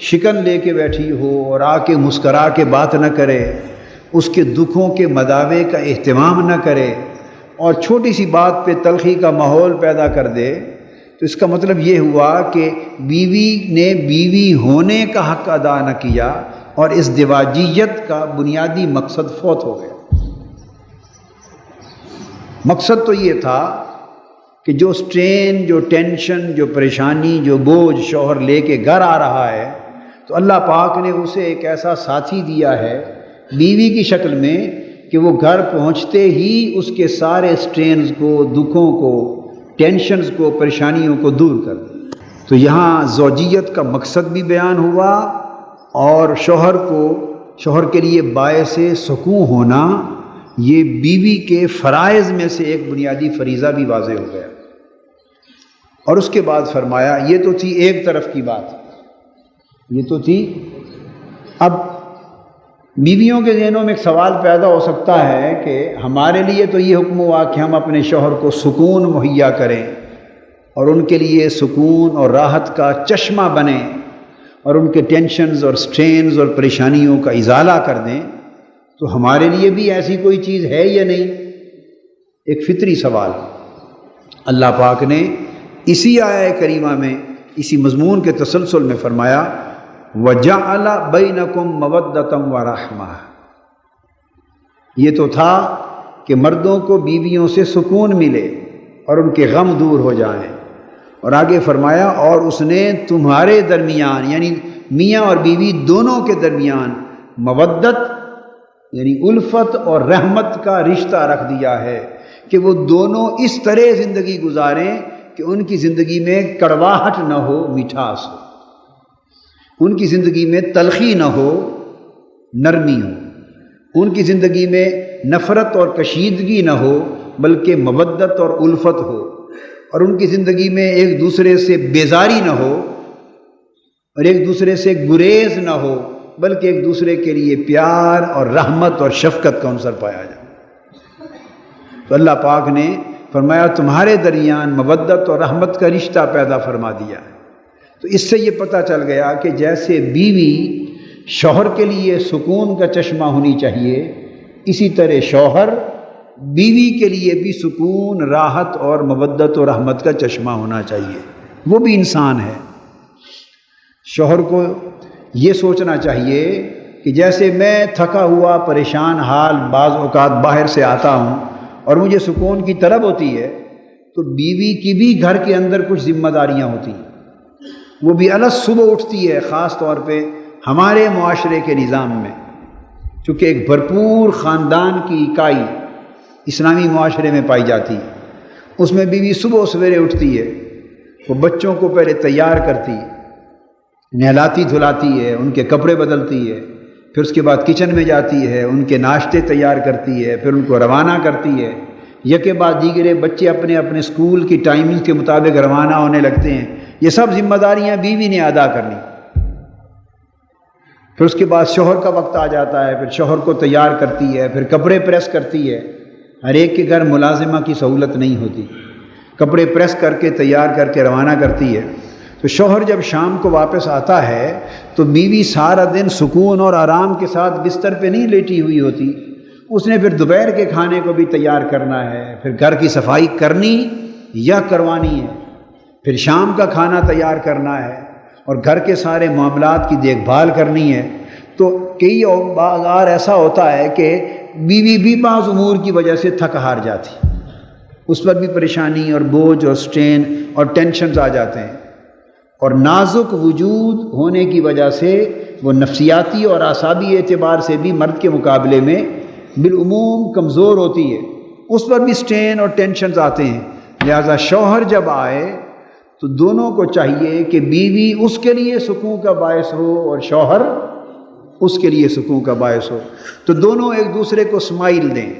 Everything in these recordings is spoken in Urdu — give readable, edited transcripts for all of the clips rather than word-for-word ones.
شکن لے کے بیٹھی ہو اور آ کے مسکرا کے بات نہ کرے، اس کے دکھوں کے مداوے کا اہتمام نہ کرے اور چھوٹی سی بات پہ تلخی کا ماحول پیدا کر دے، تو اس کا مطلب یہ ہوا کہ بیوی نے بیوی ہونے کا حق ادا نہ کیا اور اس ازدواجیت کا بنیادی مقصد فوت ہو گیا۔ مقصد تو یہ تھا کہ جو سٹرین، جو ٹینشن، جو پریشانی، جو بوجھ شوہر لے کے گھر آ رہا ہے، تو اللہ پاک نے اسے ایک ایسا ساتھی دیا ہے بیوی کی شکل میں کہ وہ گھر پہنچتے ہی اس کے سارے سٹرینز کو، دکھوں کو، ٹینشنز کو، پریشانیوں کو دور کر دے۔ تو یہاں زوجیت کا مقصد بھی بیان ہوا اور شوہر کے لیے باعث سکون ہونا یہ بیوی کے فرائض میں سے ایک بنیادی فریضہ بھی واضح ہو گیا۔ اور اس کے بعد فرمایا، یہ تو تھی ایک طرف کی بات، یہ تو تھی۔ اب بیویوں کے ذہنوں میں ایک سوال پیدا ہو سکتا ہے کہ ہمارے لیے تو یہ حکم ہوا کہ ہم اپنے شوہر کو سکون مہیا کریں اور ان کے لیے سکون اور راحت کا چشمہ بنیں اور ان کے ٹینشنز اور سٹرینز اور پریشانیوں کا ازالہ کر دیں، تو ہمارے لیے بھی ایسی کوئی چیز ہے یا نہیں؟ ایک فطری سوال۔ اللہ پاک نے اسی آیہ کریمہ میں اسی مضمون کے تسلسل میں فرمایا، وَجَعَلَ بَيْنَكُمْ مَوَدَّةً وَرَحْمَةً۔ یہ تو تھا کہ مردوں کو بیویوں سے سکون ملے اور ان کے غم دور ہو جائیں، اور آگے فرمایا اور اس نے تمہارے درمیان یعنی میاں اور بیوی دونوں کے درمیان مودت یعنی الفت اور رحمت کا رشتہ رکھ دیا ہے کہ وہ دونوں اس طرح زندگی گزاریں کہ ان کی زندگی میں کڑواہٹ نہ ہو، مٹھاس ہو، ان کی زندگی میں تلخی نہ ہو، نرمی ہو، ان کی زندگی میں نفرت اور کشیدگی نہ ہو بلکہ مودت اور الفت ہو، اور ان کی زندگی میں ایک دوسرے سے بیزاری نہ ہو اور ایک دوسرے سے گریز نہ ہو بلکہ ایک دوسرے کے لیے پیار اور رحمت اور شفقت کا عنصر پایا جائے۔ تو اللہ پاک نے فرمایا تمہارے درمیان مودت اور رحمت کا رشتہ پیدا فرما دیا ہے۔ تو اس سے یہ پتہ چل گیا کہ جیسے بیوی شوہر کے لیے سکون کا چشمہ ہونی چاہیے، اسی طرح شوہر بیوی کے لیے بھی سکون، راحت اور مودت اور رحمت کا چشمہ ہونا چاہیے۔ وہ بھی انسان ہے۔ شوہر کو یہ سوچنا چاہیے کہ جیسے میں تھکا ہوا پریشان حال بعض اوقات باہر سے آتا ہوں اور مجھے سکون کی طلب ہوتی ہے، تو بیوی کی بھی گھر کے اندر کچھ ذمہ داریاں ہوتی ہیں۔ وہ بھی الگ صبح اٹھتی ہے، خاص طور پہ ہمارے معاشرے کے نظام میں، چونکہ ایک بھرپور خاندان کی اکائی اسلامی معاشرے میں پائی جاتی ہے، اس میں بیوی صبح سویرے اٹھتی ہے، وہ بچوں کو پہلے تیار کرتی ہے، نہلاتی دھلاتی ہے، ان کے کپڑے بدلتی ہے، پھر اس کے بعد کچن میں جاتی ہے، ان کے ناشتے تیار کرتی ہے، پھر ان کو روانہ کرتی ہے۔ یکے بعد دیگرے بچے اپنے اپنے اسکول کی ٹائمنگ کے مطابق روانہ ہونے لگتے ہیں۔ یہ سب ذمہ داریاں بیوی نے ادا کرنی۔ پھر اس کے بعد شوہر کا وقت آ جاتا ہے، پھر شوہر کو تیار کرتی ہے، پھر کپڑے پریس کرتی ہے۔ ہر ایک کے گھر ملازمہ کی سہولت نہیں ہوتی، کپڑے پریس کر کے تیار کر کے روانہ کرتی ہے۔ تو شوہر جب شام کو واپس آتا ہے تو بیوی سارا دن سکون اور آرام کے ساتھ بستر پہ نہیں لیٹی ہوئی ہوتی، اس نے پھر دوپہر کے کھانے کو بھی تیار کرنا ہے، پھر گھر کی صفائی کرنی یا کروانی ہے، پھر شام کا کھانا تیار کرنا ہے اور گھر کے سارے معاملات کی دیکھ بھال کرنی ہے۔ تو کئی بار ایسا ہوتا ہے کہ بیوی بھی بعض امور کی وجہ سے تھک ہار جاتی، اس پر بھی پریشانی اور بوجھ اور سٹرین اور ٹینشنز آ جاتے ہیں، اور نازک وجود ہونے کی وجہ سے وہ نفسیاتی اور اعصابی اعتبار سے بھی مرد کے مقابلے میں بالعموم کمزور ہوتی ہے، اس پر بھی سٹرین اور ٹینشنز آتے ہیں۔ لہذا شوہر جب آئے تو دونوں کو چاہیے کہ بیوی اس کے لیے سکون کا باعث ہو اور شوہر اس کے لیے سکون کا باعث ہو، تو دونوں ایک دوسرے کو اسمائل دیں،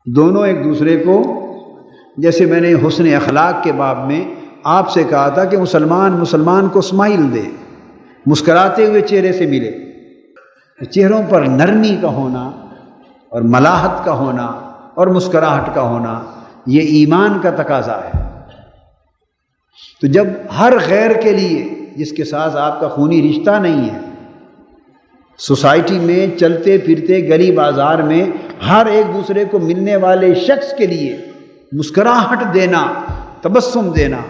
دونوں ایک دوسرے کو، جیسے میں نے حسن اخلاق کے باب میں آپ سے کہا تھا کہ مسلمان کو اسمائل دے، مسکراتے ہوئے چہرے سے ملے۔ چہروں پر نرمی کا ہونا اور ملاحت کا ہونا اور مسکراہٹ کا ہونا یہ ایمان کا تقاضا ہے۔ تو جب ہر غیر کے لیے جس کے ساتھ آپ کا خونی رشتہ نہیں ہے۔ سوسائٹی میں چلتے پھرتے گلی بازار میں ہر ایک دوسرے کو ملنے والے شخص کے لیے مسکراہٹ دینا، تبسم دینا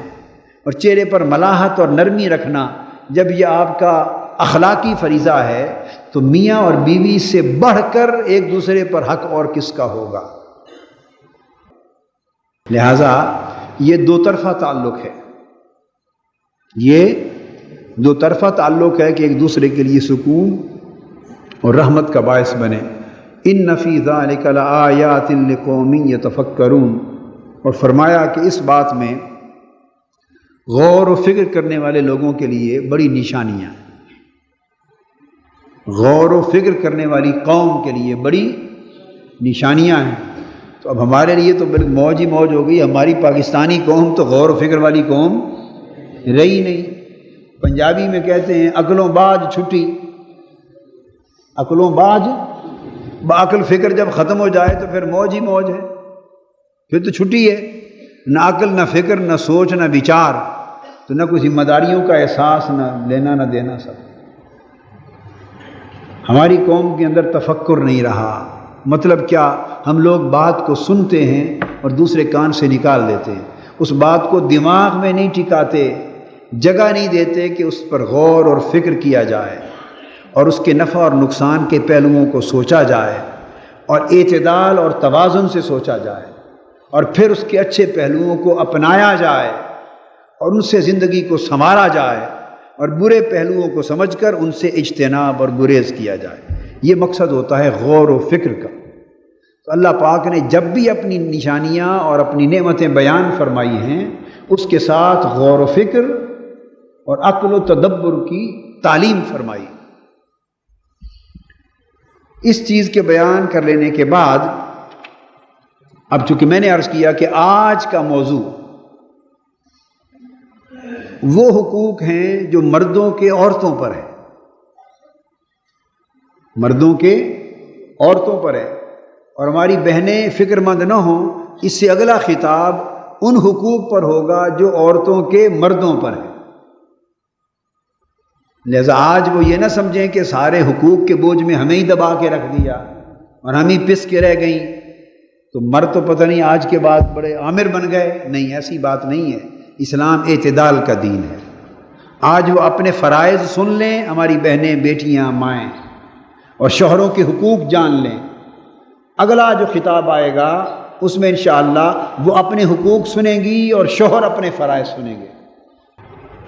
اور چہرے پر ملاحت اور نرمی رکھنا، جب یہ آپ کا اخلاقی فریضہ ہے تو میاں اور بیوی سے بڑھ کر ایک دوسرے پر حق اور کس کا ہوگا؟ لہذا یہ دو طرفہ تعلق ہے، یہ دو طرفہ تعلق ہے کہ ایک دوسرے کے لیے سکون اور رحمت کا باعث بنے۔ ان فی ذلک لآیات لقوم یتفکرون، اور فرمایا کہ اس بات میں غور و فکر کرنے والے لوگوں کے لیے بڑی نشانیاں، غور و فکر کرنے والی قوم کے لیے بڑی نشانیاں ہیں۔ تو اب ہمارے لیے تو بالکل موج ہی موج ہو گئی، ہماری پاکستانی قوم تو غور و فکر والی قوم رہی نہیں۔ پنجابی میں کہتے ہیں عقلوں باز چھٹی، عقلوں باز، بعقل فکر جب ختم ہو جائے تو پھر موج ہی موج ہے، پھر تو چھٹی ہے، نہ عقل نہ فکر نہ سوچ نہ وچار، تو نہ کوئی ذمہ داریوں کا احساس، نہ لینا نہ دینا، سب۔ ہماری قوم کے اندر تفکر نہیں رہا۔ مطلب کیا؟ ہم لوگ بات کو سنتے ہیں اور دوسرے کان سے نکال دیتے ہیں، اس بات کو دماغ میں نہیں ٹکاتے، جگہ نہیں دیتے کہ اس پر غور اور فکر کیا جائے اور اس کے نفع اور نقصان کے پہلوؤں کو سوچا جائے اور اعتدال اور توازن سے سوچا جائے اور پھر اس کے اچھے پہلوؤں کو اپنایا جائے اور ان سے زندگی کو سنوارا جائے اور برے پہلوؤں کو سمجھ کر ان سے اجتناب اور گریز کیا جائے۔ یہ مقصد ہوتا ہے غور و فکر کا۔ تو اللہ پاک نے جب بھی اپنی نشانیاں اور اپنی نعمتیں بیان فرمائی ہیں، اس کے ساتھ غور و فکر اور عقل و تدبر کی تعلیم فرمائی۔ اس چیز کے بیان کر لینے کے بعد اب چونکہ میں نے عرض کیا کہ آج کا موضوع وہ حقوق ہیں جو مردوں کے عورتوں پر ہے، مردوں کے عورتوں پر ہے، اور ہماری بہنیں فکر مند نہ ہوں، اس سے اگلا خطاب ان حقوق پر ہوگا جو عورتوں کے مردوں پر ہے۔ لہذا آج وہ یہ نہ سمجھیں کہ سارے حقوق کے بوجھ میں ہمیں ہی دبا کے رکھ دیا اور ہم ہی پس کے رہ گئیں، تو مرد تو پتہ نہیں آج کے بعد بڑے عامر بن گئے۔ نہیں، ایسی بات نہیں ہے۔ اسلام اعتدال کا دین ہے۔ آج وہ اپنے فرائض سن لیں، ہماری بہنیں، بیٹیاں، مائیں، اور شوہروں کے حقوق جان لیں۔ اگلا جو خطاب آئے گا اس میں انشاءاللہ وہ اپنے حقوق سنیں گی اور شوہر اپنے فرائض سنیں گے۔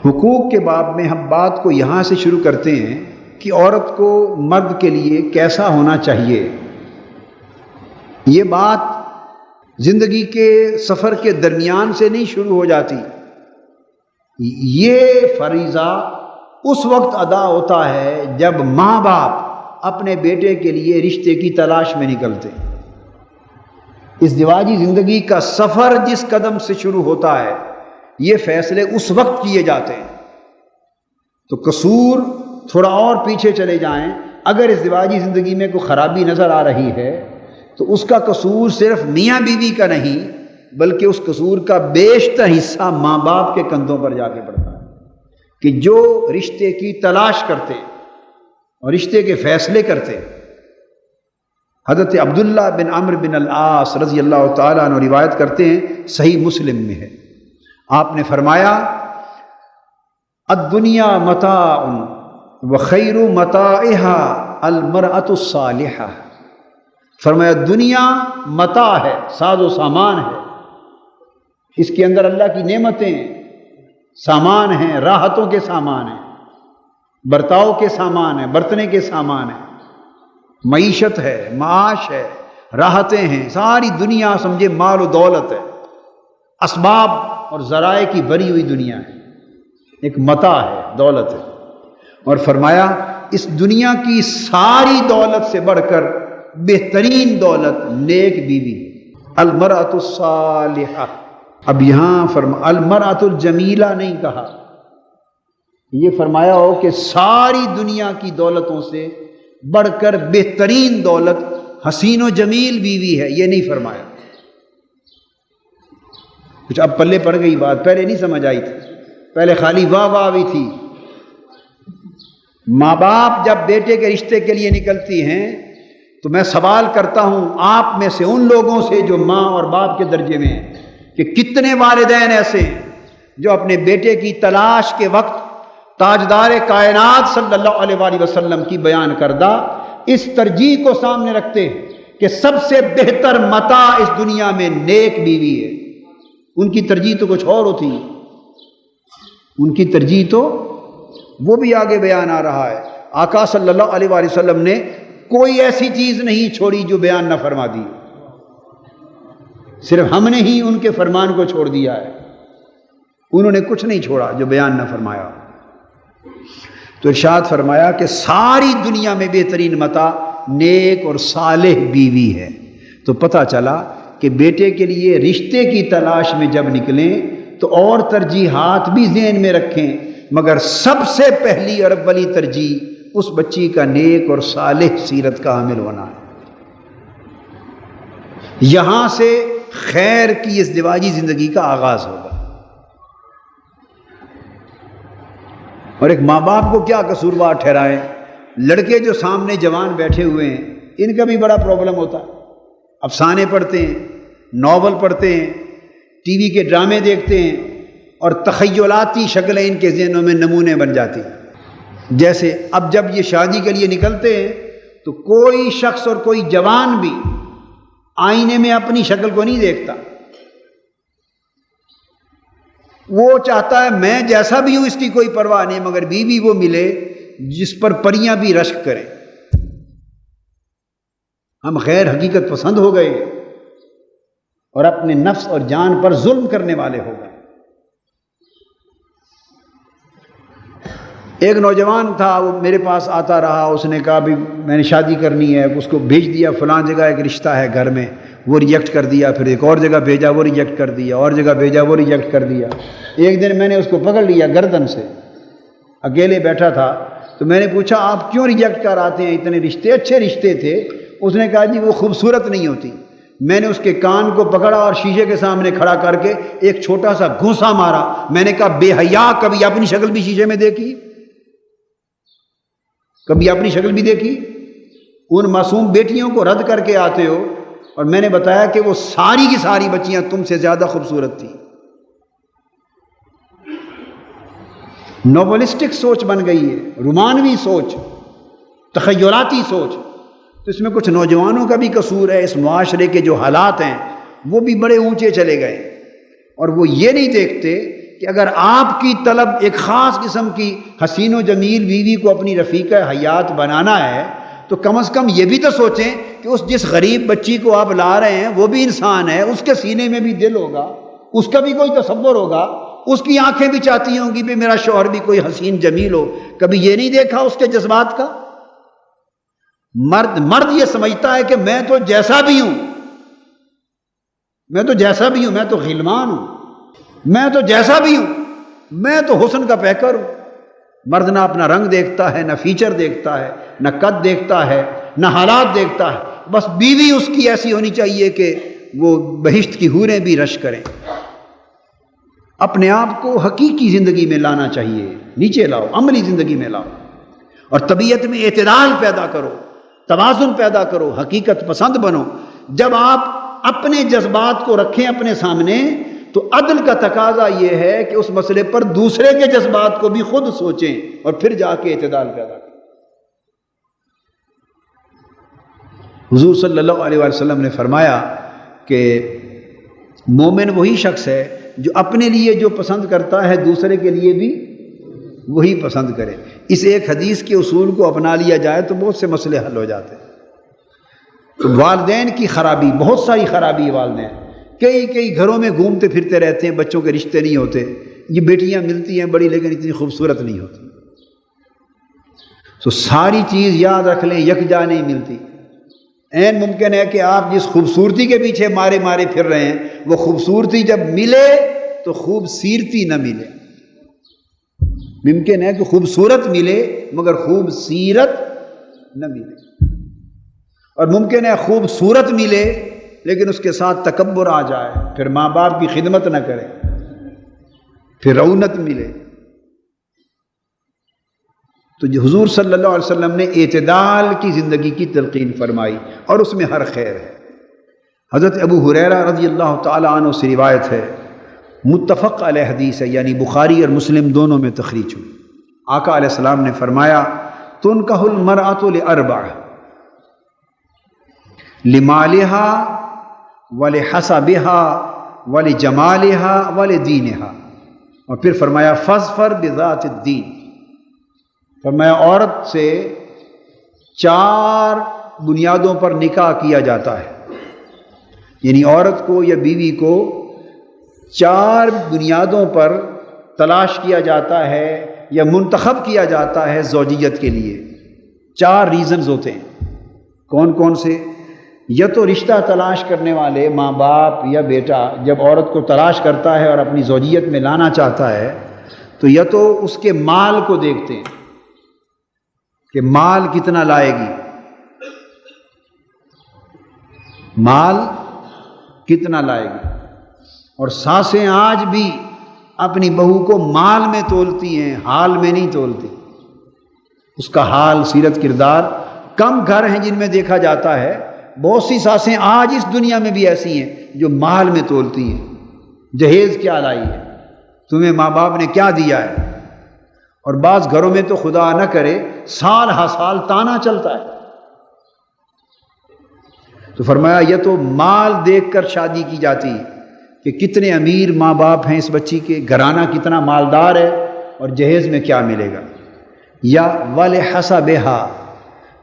حقوق کے باب میں ہم بات کو یہاں سے شروع کرتے ہیں کہ عورت کو مرد کے لیے کیسا ہونا چاہیے۔ یہ بات زندگی کے سفر کے درمیان سے نہیں شروع ہو جاتی، یہ فریضہ اس وقت ادا ہوتا ہے جب ماں باپ اپنے بیٹے کے لیے رشتے کی تلاش میں نکلتے۔ ازدواجی زندگی کا سفر جس قدم سے شروع ہوتا ہے، یہ فیصلے اس وقت کیے جاتے ہیں۔ تو قصور تھوڑا اور پیچھے چلے جائیں، اگر ازدواجی زندگی میں کوئی خرابی نظر آ رہی ہے تو اس کا قصور صرف میاں بیوی کا نہیں، بلکہ اس قصور کا بیشتر حصہ ماں باپ کے کندھوں پر جا کے پڑتا ہے، کہ جو رشتے کی تلاش کرتے اور رشتے کے فیصلے کرتے۔ حضرت عبداللہ بن عمرو بن العاص رضی اللہ تعالیٰ عنہ روایت کرتے ہیں، صحیح مسلم میں ہے، آپ نے فرمایا الدنیا متاع وخیر متاعها المرأة الصالحہ۔ فرمایا دنیا متاع ہے، ساز و سامان ہے، اس کے اندر اللہ کی نعمتیں، سامان ہیں، راحتوں کے سامان ہیں، برتاؤ کے سامان ہیں، برتنے کے سامان ہیں، معیشت ہے، معاش ہے، راحتیں ہیں، ساری دنیا سمجھے مال و دولت ہے، اسباب اور ذرائع کی بری ہوئی دنیا ہے، ایک متاع ہے، دولت ہے۔ اور فرمایا اس دنیا کی ساری دولت سے بڑھ کر بہترین دولت نیک بیوی، المرأۃ الصالحہ۔ اب یہاں المرأۃ الجمیلہ نہیں کہا، یہ فرمایا ہو کہ ساری دنیا کی دولتوں سے بڑھ کر بہترین دولت حسین و جمیل بیوی ہے، یہ نہیں فرمایا۔ کچھ اب پلے پڑ گئی بات، پہلے نہیں سمجھ آئی تھی، پہلے خالی واہ واہ بھی تھی، ماں باپ جب بیٹے کے رشتے کے لیے نکلتی ہیں تو میں سوال کرتا ہوں آپ میں سے ان لوگوں سے جو ماں اور باپ کے درجے میں ہیں کہ کتنے والدین ایسے ہیں جو اپنے بیٹے کی تلاش کے وقت تاجدار کائنات صلی اللہ علیہ وآلہ وسلم کی بیان کردہ اس ترجیح کو سامنے رکھتے ہیں کہ سب سے بہتر متاع اس دنیا میں نیک بیوی ہے. ان کی ترجیح تو کچھ اور ہوتی ہے، ان کی ترجیح تو وہ بھی آگے بیان آ رہا ہے. آقا صلی اللہ علیہ وآلہ وسلم نے کوئی ایسی چیز نہیں چھوڑی جو بیان نہ فرما دی، صرف ہم نے ہی ان کے فرمان کو چھوڑ دیا ہے. انہوں نے کچھ نہیں چھوڑا جو بیان نہ فرمایا. تو ارشاد فرمایا کہ ساری دنیا میں بہترین متاع نیک اور صالح بیوی ہے. تو پتہ چلا کہ بیٹے کے لیے رشتے کی تلاش میں جب نکلیں تو اور ترجیحات بھی ذہن میں رکھیں، مگر سب سے پہلی اور اولی ترجیح اس بچی کا نیک اور صالح سیرت کا حامل ہونا ہے. یہاں سے خیر کی ازدواجی زندگی کا آغاز ہوگا. اور ایک ماں باپ کو کیا قصوروار ٹھہرائیں؟ لڑکے جو سامنے جوان بیٹھے ہوئے ہیں ان کا بھی بڑا پرابلم ہوتا ہے. افسانے پڑھتے ہیں، ناول پڑھتے ہیں، ٹی وی کے ڈرامے دیکھتے ہیں اور تخیلاتی شکلیں ان کے ذہنوں میں نمونے بن جاتی ہیں. جیسے اب جب یہ شادی کے لیے نکلتے ہیں تو کوئی شخص اور کوئی جوان بھی آئینے میں اپنی شکل کو نہیں دیکھتا. وہ چاہتا ہے میں جیسا بھی ہوں اس کی کوئی پرواہ نہیں، مگر بیوی وہ ملے جس پر پریاں بھی رشک کریں. ہم غیر حقیقت پسند ہو گئے اور اپنے نفس اور جان پر ظلم کرنے والے ہو گئے. ایک نوجوان تھا، وہ میرے پاس آتا رہا، اس نے کہا بھی میں نے شادی کرنی ہے. اس کو بھیج دیا فلاں جگہ ایک رشتہ ہے گھر میں، وہ ریجیکٹ کر دیا. پھر ایک اور جگہ بھیجا، وہ ریجیکٹ کر دیا. اور جگہ بھیجا، وہ ریجیکٹ کر دیا. ایک دن میں نے اس کو پکڑ لیا گردن سے، اکیلے بیٹھا تھا. تو میں نے پوچھا آپ کیوں ریجیکٹ کر آتے ہیں؟ اتنے رشتے اچھے رشتے تھے. اس نے کہا جی وہ خوبصورت نہیں ہوتی. میں نے اس کے کان کو پکڑا اور شیشے کے سامنے کھڑا کر کے ایک چھوٹا سا گھونسا مارا. میں نے کہا بے حیا، کبھی اپنی شکل بھی شیشے میں دیکھی؟ کبھی اپنی شکل بھی دیکھی؟ ان معصوم بیٹیوں کو رد کر کے آتے ہو اور میں نے بتایا کہ وہ ساری کی ساری بچیاں تم سے زیادہ خوبصورت تھیں. نوولسٹک سوچ بن گئی ہے، رومانوی سوچ، تخیلاتی سوچ. تو اس میں کچھ نوجوانوں کا بھی قصور ہے. اس معاشرے کے جو حالات ہیں وہ بھی بڑے اونچے چلے گئے اور وہ یہ نہیں دیکھتے کہ اگر آپ کی طلب ایک خاص قسم کی حسین و جمیل بیوی کو اپنی رفیقہ حیات بنانا ہے تو کم از کم یہ بھی تو سوچیں کہ اس جس غریب بچی کو آپ لا رہے ہیں وہ بھی انسان ہے، اس کے سینے میں بھی دل ہوگا، اس کا بھی کوئی تصور ہوگا، اس کی آنکھیں بھی چاہتی ہوں گی کہ میرا شوہر بھی کوئی حسین جمیل ہو. کبھی یہ نہیں دیکھا اس کے جذبات کا؟ مرد یہ سمجھتا ہے کہ میں تو جیسا بھی ہوں، میں تو جیسا بھی ہوں، میں تو غلمان ہوں، میں تو جیسا بھی ہوں، میں تو حسن کا پیکر ہوں. مرد نہ اپنا رنگ دیکھتا ہے، نہ فیچر دیکھتا ہے، نہ قد دیکھتا ہے، نہ حالات دیکھتا ہے. بس بیوی اس کی ایسی ہونی چاہیے کہ وہ بہشت کی حوریں بھی رش کریں. اپنے آپ کو حقیقی زندگی میں لانا چاہیے، نیچے لاؤ، عملی زندگی میں لاؤ اور طبیعت میں اعتدال پیدا کرو، توازن پیدا کرو، حقیقت پسند بنو. جب آپ اپنے جذبات کو رکھیں اپنے سامنے تو عدل کا تقاضا یہ ہے کہ اس مسئلے پر دوسرے کے جذبات کو بھی خود سوچیں اور پھر جا کے اعتدال پیدا کریں. حضور صلی اللہ علیہ وسلم نے فرمایا کہ مومن وہی شخص ہے جو اپنے لیے جو پسند کرتا ہے دوسرے کے لیے بھی وہی پسند کرے. اس ایک حدیث کے اصول کو اپنا لیا جائے تو بہت سے مسئلے حل ہو جاتے ہیں. تو والدین کی خرابی، بہت ساری خرابی ہے والدین. کئی گھروں میں گھومتے پھرتے رہتے ہیں، بچوں کے رشتے نہیں ہوتے. یہ بیٹیاں ملتی ہیں بڑی لیکن اتنی خوبصورت نہیں ہوتی. تو ساری چیز یاد رکھ لیں، یکجا نہیں ملتی. عین ممکن ہے کہ آپ جس خوبصورتی کے پیچھے مارے پھر رہے ہیں وہ خوبصورتی جب ملے تو خوبصیرتی نہ ملے. ممکن ہے کہ خوبصورت ملے مگر خوبصیرت نہ ملے، اور ممکن ہے خوبصورت ملے لیکن اس کے ساتھ تکبر آ جائے، پھر ماں باپ کی خدمت نہ کرے، پھر رعونت ملے. تو جو حضور صلی اللہ علیہ وسلم نے اعتدال کی زندگی کی تلقین فرمائی اور اس میں ہر خیر ہے۔ حضرت ابو ہریرہ رضی اللہ تعالی عنہ سے روایت ہے، متفق علیہ حدیث ہے، یعنی بخاری اور مسلم دونوں میں تخریج ہوئی۔ آقا علیہ السلام نے فرمایا تنکح المرأۃ لاربع، لمالہا ولحسبہا ولجمالہا ولدینہا، اور پھر فرمایا فاظفر بذات الدین، فرمایا عورت سے 4 بنیادوں پر نکاح کیا جاتا ہے، یعنی عورت کو یا بیوی کو 4 بنیادوں پر تلاش کیا جاتا ہے یا منتخب کیا جاتا ہے زوجیت کے لیے۔ 4 ریزنز ہوتے ہیں۔ کون کون سے؟ یا تو رشتہ تلاش کرنے والے ماں باپ یا بیٹا جب عورت کو تلاش کرتا ہے اور اپنی زوجیت میں لانا چاہتا ہے تو یا تو اس کے مال کو دیکھتے ہیں کہ مال کتنا لائے گی، مال کتنا لائے گی، اور ساسیں آج بھی اپنی بہو کو مال میں تولتی ہیں، حال میں نہیں تولتی۔ اس کا حال، سیرت، کردار، کم گھر ہیں جن میں دیکھا جاتا ہے، بہت سی ساسیں آج اس دنیا میں بھی ایسی ہیں جو مال میں تولتی ہیں، جہیز کیا لائی ہے، تمہیں ماں باپ نے کیا دیا ہے، اور بعض گھروں میں تو خدا نہ کرے سال ہر سال تانا چلتا ہے۔ تو فرمایا یہ تو مال دیکھ کر شادی کی جاتی ہے کہ کتنے امیر ماں باپ ہیں اس بچی کے، گھرانہ کتنا مالدار ہے اور جہیز میں کیا ملے گا، یا ولحسبہا،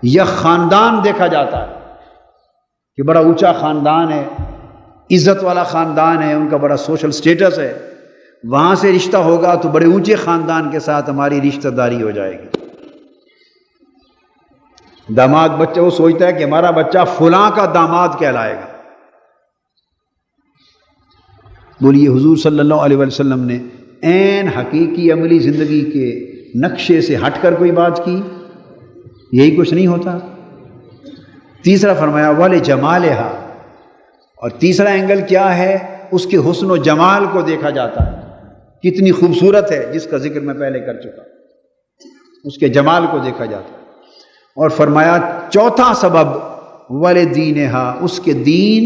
یا خاندان دیکھا جاتا ہے کہ بڑا اونچا خاندان ہے، عزت والا خاندان ہے، ان کا بڑا سوشل سٹیٹس ہے، وہاں سے رشتہ ہوگا تو بڑے اونچے خاندان کے ساتھ ہماری رشتہ داری ہو جائے گی۔ داماد بچہ وہ سوچتا ہے کہ ہمارا بچہ فلاں کا داماد کہلائے گا۔ بولیے حضور صلی اللہ علیہ وسلم نے عین حقیقی عملی زندگی کے نقشے سے ہٹ کر کوئی بات کی؟ یہی کچھ نہیں ہوتا۔ تیسرا فرمایا ولجمالہا، اور تیسرا اینگل کیا ہے؟ اس کے حسن و جمال کو دیکھا جاتا ہے، کتنی خوبصورت ہے، جس کا ذکر میں پہلے کر چکا، اس کے جمال کو دیکھا جاتا ہے۔ اور فرمایا چوتھا سبب ولدینہا، اس کے دین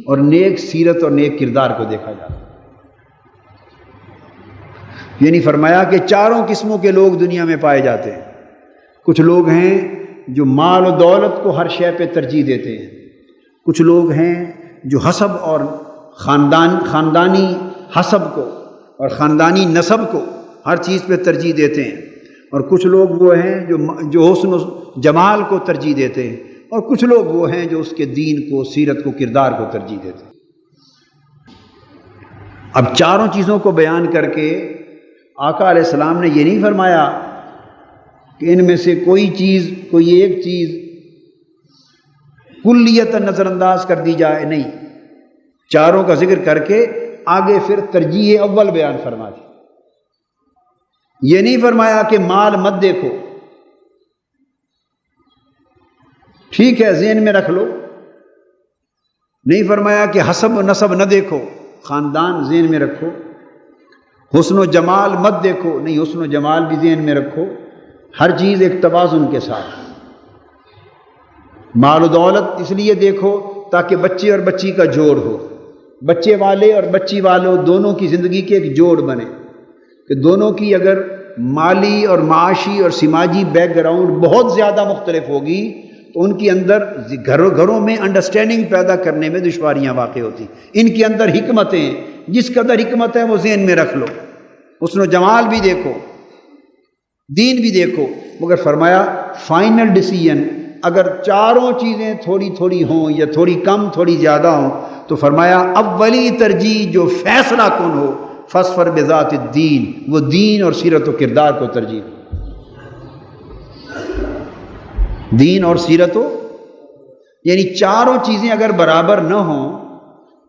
اور نیک سیرت اور نیک کردار کو دیکھا جاتا ہے۔ یعنی فرمایا کہ 4 قسموں کے لوگ دنیا میں پائے جاتے ہیں۔ کچھ لوگ ہیں جو مال و دولت کو ہر شے پہ ترجیح دیتے ہیں، کچھ لوگ ہیں جو حسب اور خاندانی حسب کو اور خاندانی نسب کو ہر چیز پہ ترجیح دیتے ہیں، اور کچھ لوگ وہ ہیں جو حسن و جمال کو ترجیح دیتے ہیں، اور کچھ لوگ وہ ہیں جو اس کے دین کو، سیرت کو، کردار کو ترجیح دیتے ہیں۔ اب 4 چیزوں کو بیان کر کے آقا علیہ السلام نے یہ نہیں فرمایا کہ ان میں سے کوئی ایک چیز کلیت نظر انداز کر دی جائے، نہیں، 4 کا ذکر کر کے آگے پھر ترجیح اول بیان فرما دی۔ یہ نہیں فرمایا کہ مال مت دیکھو، ٹھیک ہے ذہن میں رکھ لو، نہیں فرمایا کہ حسب و نسب نہ دیکھو، خاندان ذہن میں رکھو، حسن و جمال مت دیکھو، نہیں، حسن و جمال بھی ذہن میں رکھو، ہر چیز ایک توازن کے ساتھ۔ مال و دولت اس لیے دیکھو تاکہ بچے اور بچی کا جوڑ ہو، بچے والے اور بچی والوں دونوں کی زندگی کے ایک جوڑ بنے، کہ دونوں کی اگر مالی اور معاشی اور سماجی بیک گراؤنڈ بہت زیادہ مختلف ہوگی تو ان کے اندر گھروں میں انڈرسٹینڈنگ پیدا کرنے میں دشواریاں واقع ہوتی۔ ان کے اندر حکمتیں، جس قدر حکمت ہے وہ ذہن میں رکھ لو، حسن و جمال بھی دیکھو، دین بھی دیکھو، مگر فرمایا فائنل ڈیسیژن اگر 4 چیزیں تھوڑی تھوڑی ہوں یا تھوڑی کم تھوڑی زیادہ ہوں تو فرمایا اولی ترجیح جو فیصلہ کن ہو فاظفر بذات الدین، وہ دین اور سیرت و کردار کو ترجیح، دین اور سیرت ہو، یعنی 4 چیزیں اگر برابر نہ ہوں،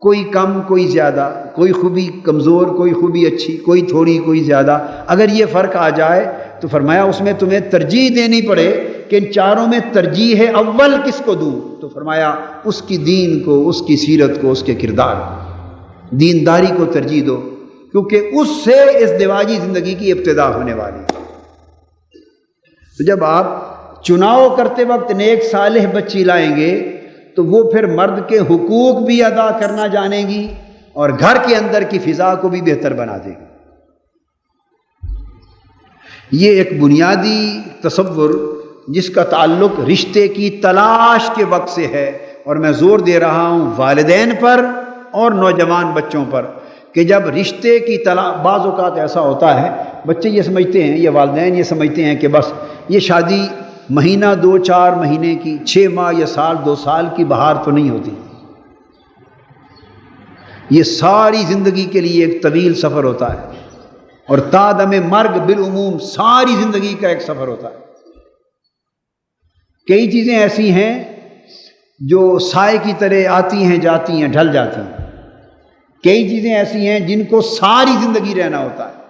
کوئی کم کوئی زیادہ، کوئی خوبی کمزور کوئی خوبی اچھی، کوئی تھوڑی کوئی زیادہ، اگر یہ فرق آ جائے تو فرمایا اس میں تمہیں ترجیح دینی پڑے کہ ان 4 میں ترجیح ہے اول کس کو دوں، تو فرمایا اس کی دین کو، اس کی سیرت کو، اس کے کردار کو، دینداری کو ترجیح دو، کیونکہ اس سے اس ازدواجی زندگی کی ابتدا ہونے والی ہے۔ تو جب آپ چناؤ کرتے وقت نیک صالح بچی لائیں گے تو وہ پھر مرد کے حقوق بھی ادا کرنا جانیں گی اور گھر کے اندر کی فضا کو بھی بہتر بنا دے گی۔ یہ ایک بنیادی تصور جس کا تعلق رشتے کی تلاش کے وقت سے ہے، اور میں زور دے رہا ہوں والدین پر اور نوجوان بچوں پر کہ جب رشتے کی تلاش، بعض اوقات ایسا ہوتا ہے بچے یہ سمجھتے ہیں یا والدین یہ سمجھتے ہیں کہ بس یہ شادی مہینہ 2-4 مہینے کی، 6 ماہ یا سال 2 سال کی بہار تو نہیں ہوتی، یہ ساری زندگی کے لیے ایک طویل سفر ہوتا ہے، اور تا دم مرگ بالعموم ساری زندگی کا ایک سفر ہوتا ہے۔ کئی چیزیں ایسی ہیں جو سائے کی طرح آتی ہیں جاتی ہیں ڈھل جاتی ہیں، کئی چیزیں ایسی ہیں جن کو ساری زندگی رہنا ہوتا ہے۔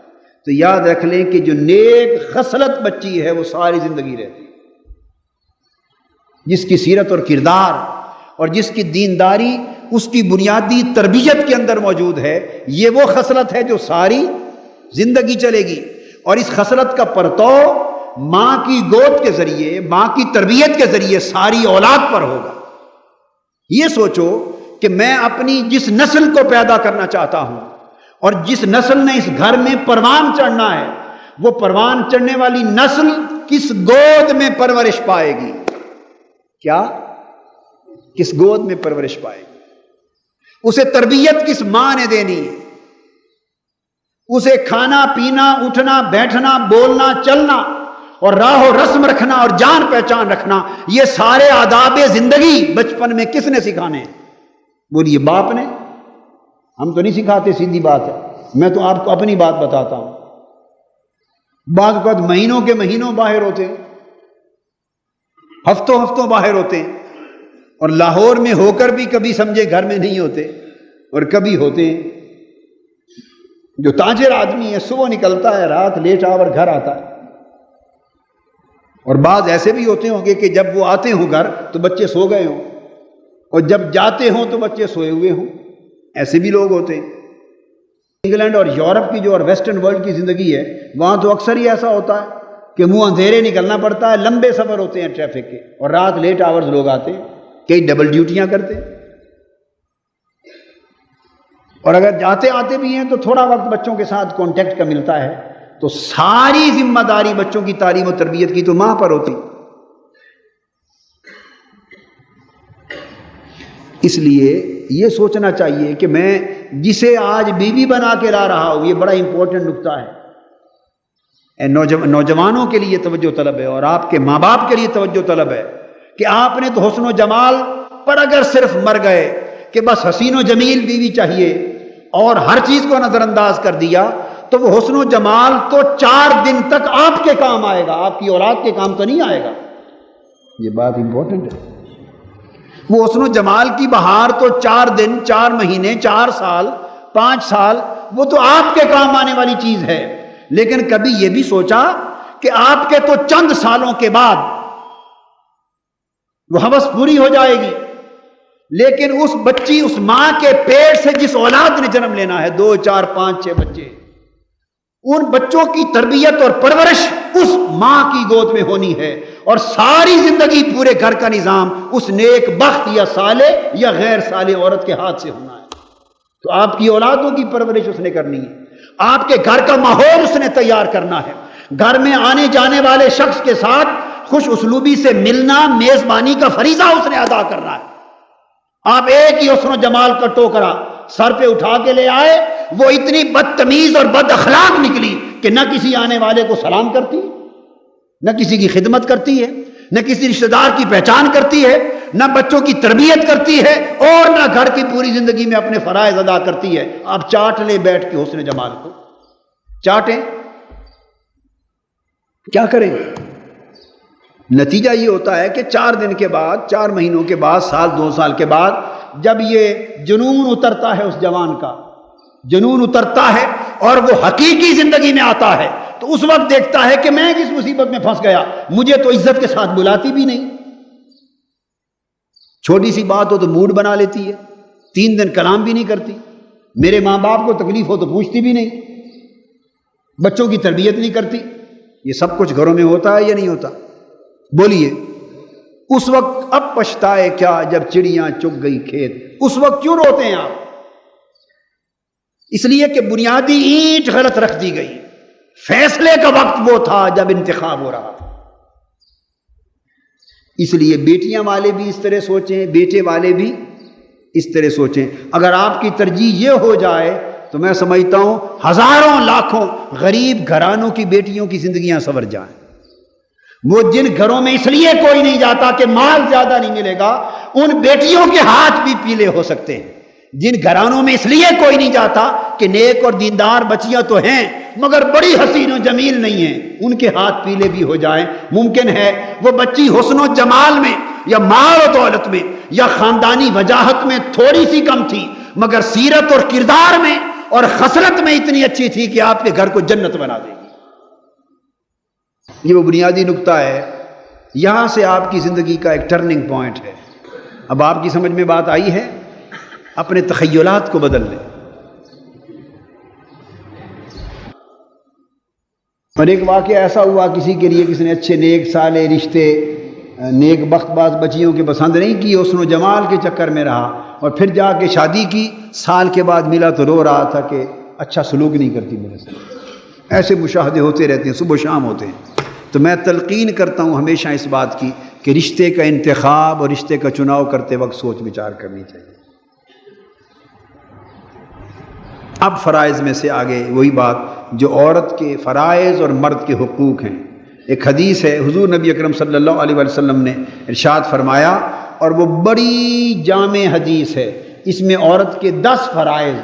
تو یاد رکھ لیں کہ جو نیک خصلت بچی ہے وہ ساری زندگی رہتی ہے، جس کی سیرت اور کردار اور جس کی دینداری اس کی بنیادی تربیت کے اندر موجود ہے، یہ وہ خصلت ہے جو ساری زندگی چلے گی، اور اس خصلت کا پرتو ماں کی گود کے ذریعے، ماں کی تربیت کے ذریعے ساری اولاد پر ہوگا۔ یہ سوچو کہ میں اپنی جس نسل کو پیدا کرنا چاہتا ہوں اور جس نسل نے اس گھر میں پروان چڑھنا ہے، وہ پروان چڑھنے والی نسل کس گود میں پرورش پائے گی؟ کیا؟ کس گود میں پرورش پائے گی؟ اسے تربیت کس ماں نے دینی ہے؟ اسے کھانا پینا، اٹھنا بیٹھنا، بولنا چلنا اور راہ و رسم رکھنا اور جان پہچان رکھنا، یہ سارے آداب زندگی بچپن میں کس نے سکھانے ہیں؟ بولیے باپ نے؟ ہم تو نہیں سکھاتے، سیدھی بات ہے، میں تو آپ کو اپنی بات بتاتا ہوں۔ بعض اوقات مہینوں کے مہینوں باہر ہوتے ہیں، ہفتوں ہفتوں باہر ہوتے ہیں، اور لاہور میں ہو کر بھی کبھی سمجھے گھر میں نہیں ہوتے، اور کبھی ہوتے ہیں۔ جو تاجر آدمی ہے صبح نکلتا ہے، رات لیٹ آور گھر آتا ہے، اور بعض ایسے بھی ہوتے ہوں گے کہ جب وہ آتے ہوں گھر تو بچے سو گئے ہوں، اور جب جاتے ہوں تو بچے سوئے ہوئے ہوں، ایسے بھی لوگ ہوتے ہیں۔ انگلینڈ اور یورپ کی جو اور ویسٹرن ورلڈ کی زندگی ہے، وہاں تو اکثر ہی ایسا ہوتا ہے کہ منہ اندھیرے نکلنا پڑتا ہے، لمبے سفر ہوتے ہیں ٹریفک کے، اور رات لیٹ آورز لوگ آتے ہیں، کئی ڈبل ڈیوٹیاں کرتے ہیں، اور اگر جاتے آتے بھی ہیں تو تھوڑا وقت بچوں کے ساتھ کانٹیکٹ کا ملتا ہے، تو ساری ذمہ داری بچوں کی تعلیم و تربیت کی تو ماں پر ہوتی۔ اس لیے یہ سوچنا چاہیے کہ میں جسے آج بیوی بنا کے لا رہا ہوں، یہ بڑا امپورٹنٹ نکتہ ہے، نوجوانوں کے لیے توجہ طلب ہے، اور آپ کے ماں باپ کے لیے توجہ طلب ہے کہ آپ نے تو حسن و جمال پر اگر صرف مر گئے کہ بس حسین و جمیل بیوی چاہیے اور ہر چیز کو نظر انداز کر دیا، تو وہ حسن و جمال تو 4 دن تک آپ کے کام آئے گا، آپ کی اولاد کے کام تو نہیں آئے گا۔ یہ بات امپورٹنٹ ہے۔ وہ حسن و جمال کی بہار تو 4 دن، 4 مہینے، 4 سال، 5 سال، وہ تو آپ کے کام آنے والی چیز ہے، لیکن کبھی یہ بھی سوچا کہ آپ کے تو چند سالوں کے بعد وہ ہوس پوری ہو جائے گی، لیکن اس بچی، اس ماں کے پیٹ سے جس اولاد نے جنم لینا ہے، 2 4 5 6 بچے، ان بچوں کی تربیت اور پرورش اس ماں کی گود میں ہونی ہے، اور ساری زندگی پورے گھر کا نظام اس نیک بخت یا صالح یا غیر صالح عورت کے ہاتھ سے ہونا ہے۔ تو آپ کی اولادوں کی پرورش اس نے کرنی ہے، آپ کے گھر کا ماحول اس نے تیار کرنا ہے، گھر میں آنے جانے والے شخص کے ساتھ خوش اسلوبی سے ملنا، میزبانی کا فریضہ اس نے ادا کرنا ہے۔ آپ ایک ہی حسن و جمال کا ٹوکرا سر پہ اٹھا کے لے آئے، وہ اتنی بدتمیز اور بد اخلاق نکلی کہ نہ کسی آنے والے کو سلام کرتی، نہ کسی کی خدمت کرتی ہے، نہ کسی رشتہ دار کی پہچان کرتی ہے، نہ بچوں کی تربیت کرتی ہے، اور نہ گھر کی پوری زندگی میں اپنے فرائض ادا کرتی ہے۔ آپ چاٹ لیں بیٹھ کے حسن جمال کو، چاٹیں، کیا کریں؟ نتیجہ یہ ہوتا ہے کہ 4 دن کے بعد، 4 مہینوں کے بعد، سال 2 سال کے بعد جب یہ جنون اترتا ہے، اس جوان کا جنون اترتا ہے اور وہ حقیقی زندگی میں آتا ہے، تو اس وقت دیکھتا ہے کہ میں کس مصیبت میں پھنس گیا، مجھے تو عزت کے ساتھ بلاتی بھی نہیں، چھوٹی سی بات ہو تو موڈ بنا لیتی ہے، 3 دن کلام بھی نہیں کرتی، میرے ماں باپ کو تکلیف ہو تو پوچھتی بھی نہیں، بچوں کی تربیت نہیں کرتی، یہ سب کچھ گھروں میں ہوتا ہے یا نہیں ہوتا؟ بولیے، اس وقت اب پچھتائے کیا جب چڑیاں چگ گئی کھیت، اس وقت کیوں روتے ہیں آپ؟ اس لیے کہ بنیادی اینٹ غلط رکھ دی گئی، فیصلے کا وقت وہ تھا جب انتخاب ہو رہا تھا۔ اس لیے بیٹیاں والے بھی اس طرح سوچیں، بیٹے والے بھی اس طرح سوچیں۔ اگر آپ کی ترجیح یہ ہو جائے تو میں سمجھتا ہوں ہزاروں لاکھوں غریب گھرانوں کی بیٹیوں کی زندگیاں سنور جائیں۔ وہ جن گھروں میں اس لیے کوئی نہیں جاتا کہ مال زیادہ نہیں ملے گا، ان بیٹیوں کے ہاتھ بھی پیلے ہو سکتے ہیں۔ جن گھرانوں میں اس لیے کوئی نہیں جاتا کہ نیک اور دیندار بچیاں تو ہیں مگر بڑی حسین و جمیل نہیں ہیں، ان کے ہاتھ پیلے بھی ہو جائیں۔ ممکن ہے وہ بچی حسن و جمال میں یا مال و دولت میں یا خاندانی وجاہت میں تھوڑی سی کم تھی، مگر سیرت اور کردار میں اور خصلت میں اتنی اچھی تھی کہ آپ کے گھر کو جنت بنا دے گی۔ یہ وہ بنیادی نقطہ ہے، یہاں سے آپ کی زندگی کا ایک ٹرننگ پوائنٹ ہے۔ اب آپ کی سمجھ میں بات آئی ہے؟ اپنے تخیلات کو بدل لیں۔ اور ایک واقعہ ایسا ہوا کسی کے لیے، کسی نے اچھے نیک صالح رشتے، نیک بخت باز بچیوں کے پسند نہیں کی، حسن و جمال کے چکر میں رہا، اور پھر جا کے شادی کی، سال کے بعد ملا تو رو رہا تھا کہ اچھا سلوک نہیں کرتی میرے ساتھ۔ ایسے مشاہدے ہوتے رہتے ہیں، صبح و شام ہوتے ہیں۔ تو میں تلقین کرتا ہوں ہمیشہ اس بات کی کہ رشتے کا انتخاب اور رشتے کا چناؤ کرتے وقت سوچ وچار کرنی چاہیے۔ اب فرائض میں سے آگے وہی بات جو عورت کے فرائض اور مرد کے حقوق ہیں۔ ایک حدیث ہے، حضور نبی اکرم صلی اللہ علیہ وسلم نے ارشاد فرمایا، اور وہ بڑی جامع حدیث ہے، اس میں عورت کے 10 فرائض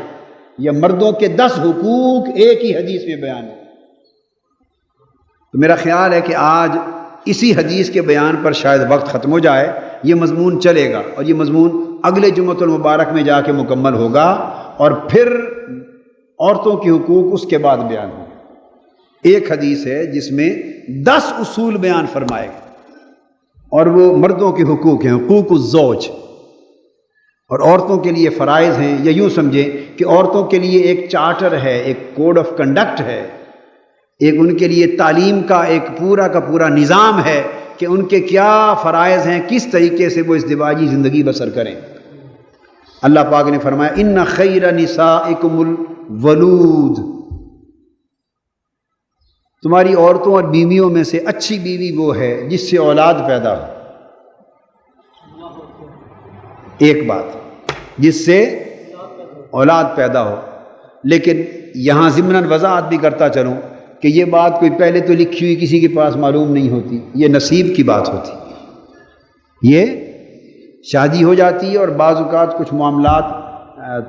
یا مردوں کے 10 حقوق ایک ہی حدیث میں بیان ہے۔ تو میرا خیال ہے کہ آج اسی حدیث کے بیان پر شاید وقت ختم ہو جائے، یہ مضمون چلے گا اور یہ مضمون اگلے جمعۃ المبارک میں جا کے مکمل ہوگا، اور پھر عورتوں کے حقوق اس کے بعد بیان ہوں۔ ایک حدیث ہے جس میں 10 اصول بیان فرمائے گا، اور وہ مردوں کے حقوق ہیں، حقوق الزوج، اور عورتوں کے لیے فرائض ہیں، یا یوں سمجھیں کہ عورتوں کے لیے ایک چارٹر ہے، ایک کوڈ آف کنڈکٹ ہے، ایک ان کے لیے تعلیم کا ایک پورا کا پورا نظام ہے کہ ان کے کیا فرائض ہیں، کس طریقے سے وہ ازدواجی زندگی بسر کریں۔ اللہ پاک نے فرمایا ان خیر نسائکم الولود، تمہاری عورتوں اور بیویوں میں سے اچھی بیوی وہ ہے جس سے اولاد پیدا ہو۔ ایک بات، جس سے اولاد پیدا ہو، لیکن یہاں ضمناً وضاحت بھی کرتا چلوں کہ یہ بات کوئی پہلے تو لکھی ہوئی کسی کے پاس معلوم نہیں ہوتی، یہ نصیب کی بات ہوتی۔ یہ شادی ہو جاتی ہے اور بعض اوقات کچھ معاملات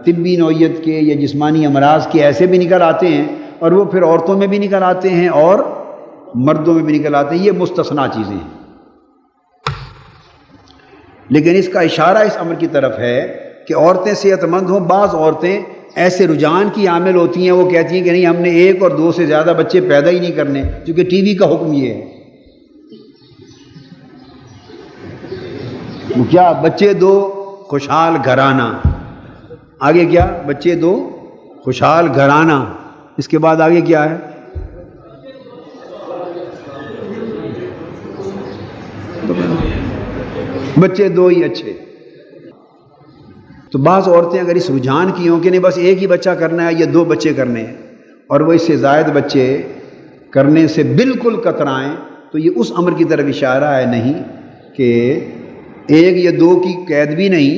طبی نوعیت کے یا جسمانی امراض کے ایسے بھی نکل آتے ہیں، اور وہ پھر عورتوں میں بھی نکل آتے ہیں اور مردوں میں بھی نکل آتے ہیں، یہ مستثنیٰ چیزیں ہیں۔ لیکن اس کا اشارہ اس امر کی طرف ہے کہ عورتیں صحت مند ہوں۔ بعض عورتیں ایسے رجحان کی عامل ہوتی ہیں، وہ کہتی ہیں کہ نہیں، ہم نے 1 اور 2 سے زیادہ بچے پیدا ہی نہیں کرنے، کیونکہ ٹی وی کا حکم یہ ہے۔ وہ کیا؟ بچے 2 خوشحال گھرانہ، آگے کیا؟ بچے 2 خوشحال گھرانہ، اس کے بعد آگے کیا ہے؟ بچے 2 ہی اچھے۔ تو بعض عورتیں اگر اس رجحان کی ہوں کہ نہیں بس 1 ہی بچہ کرنا ہے یا 2 بچے کرنے ہیں، اور وہ اس سے زائد بچے کرنے سے بالکل کترائیں، تو یہ اس امر کی طرف اشارہ ہے نہیں کہ 1 یا 2 کی قید بھی نہیں،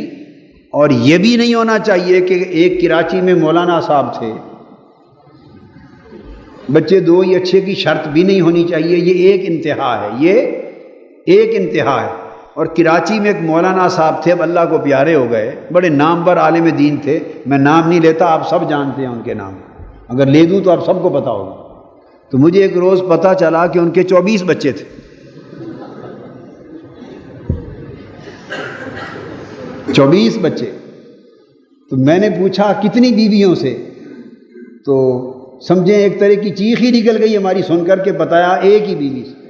اور یہ بھی نہیں ہونا چاہیے کہ ایک کراچی میں مولانا صاحب تھے، بچے 2 ہی اچھے کی شرط بھی نہیں ہونی چاہیے۔ یہ ایک انتہا ہے، یہ ایک انتہا ہے۔ اور کراچی میں ایک مولانا صاحب تھے، اب اللہ کو پیارے ہو گئے، بڑے نامور عالم دین تھے، میں نام نہیں لیتا، آپ سب جانتے ہیں ان کے نام، اگر لے دوں تو آپ سب کو پتہ ہوگا۔ تو مجھے ایک روز پتہ چلا کہ ان کے 24 بچے تھے۔ 24 بچے۔ تو میں نے پوچھا کتنی بیویوں سے، تو سمجھیں ایک طرح کی چیخ ہی نکل گئی ہماری سن کر کے، بتایا 1 ہی بیوی سے۔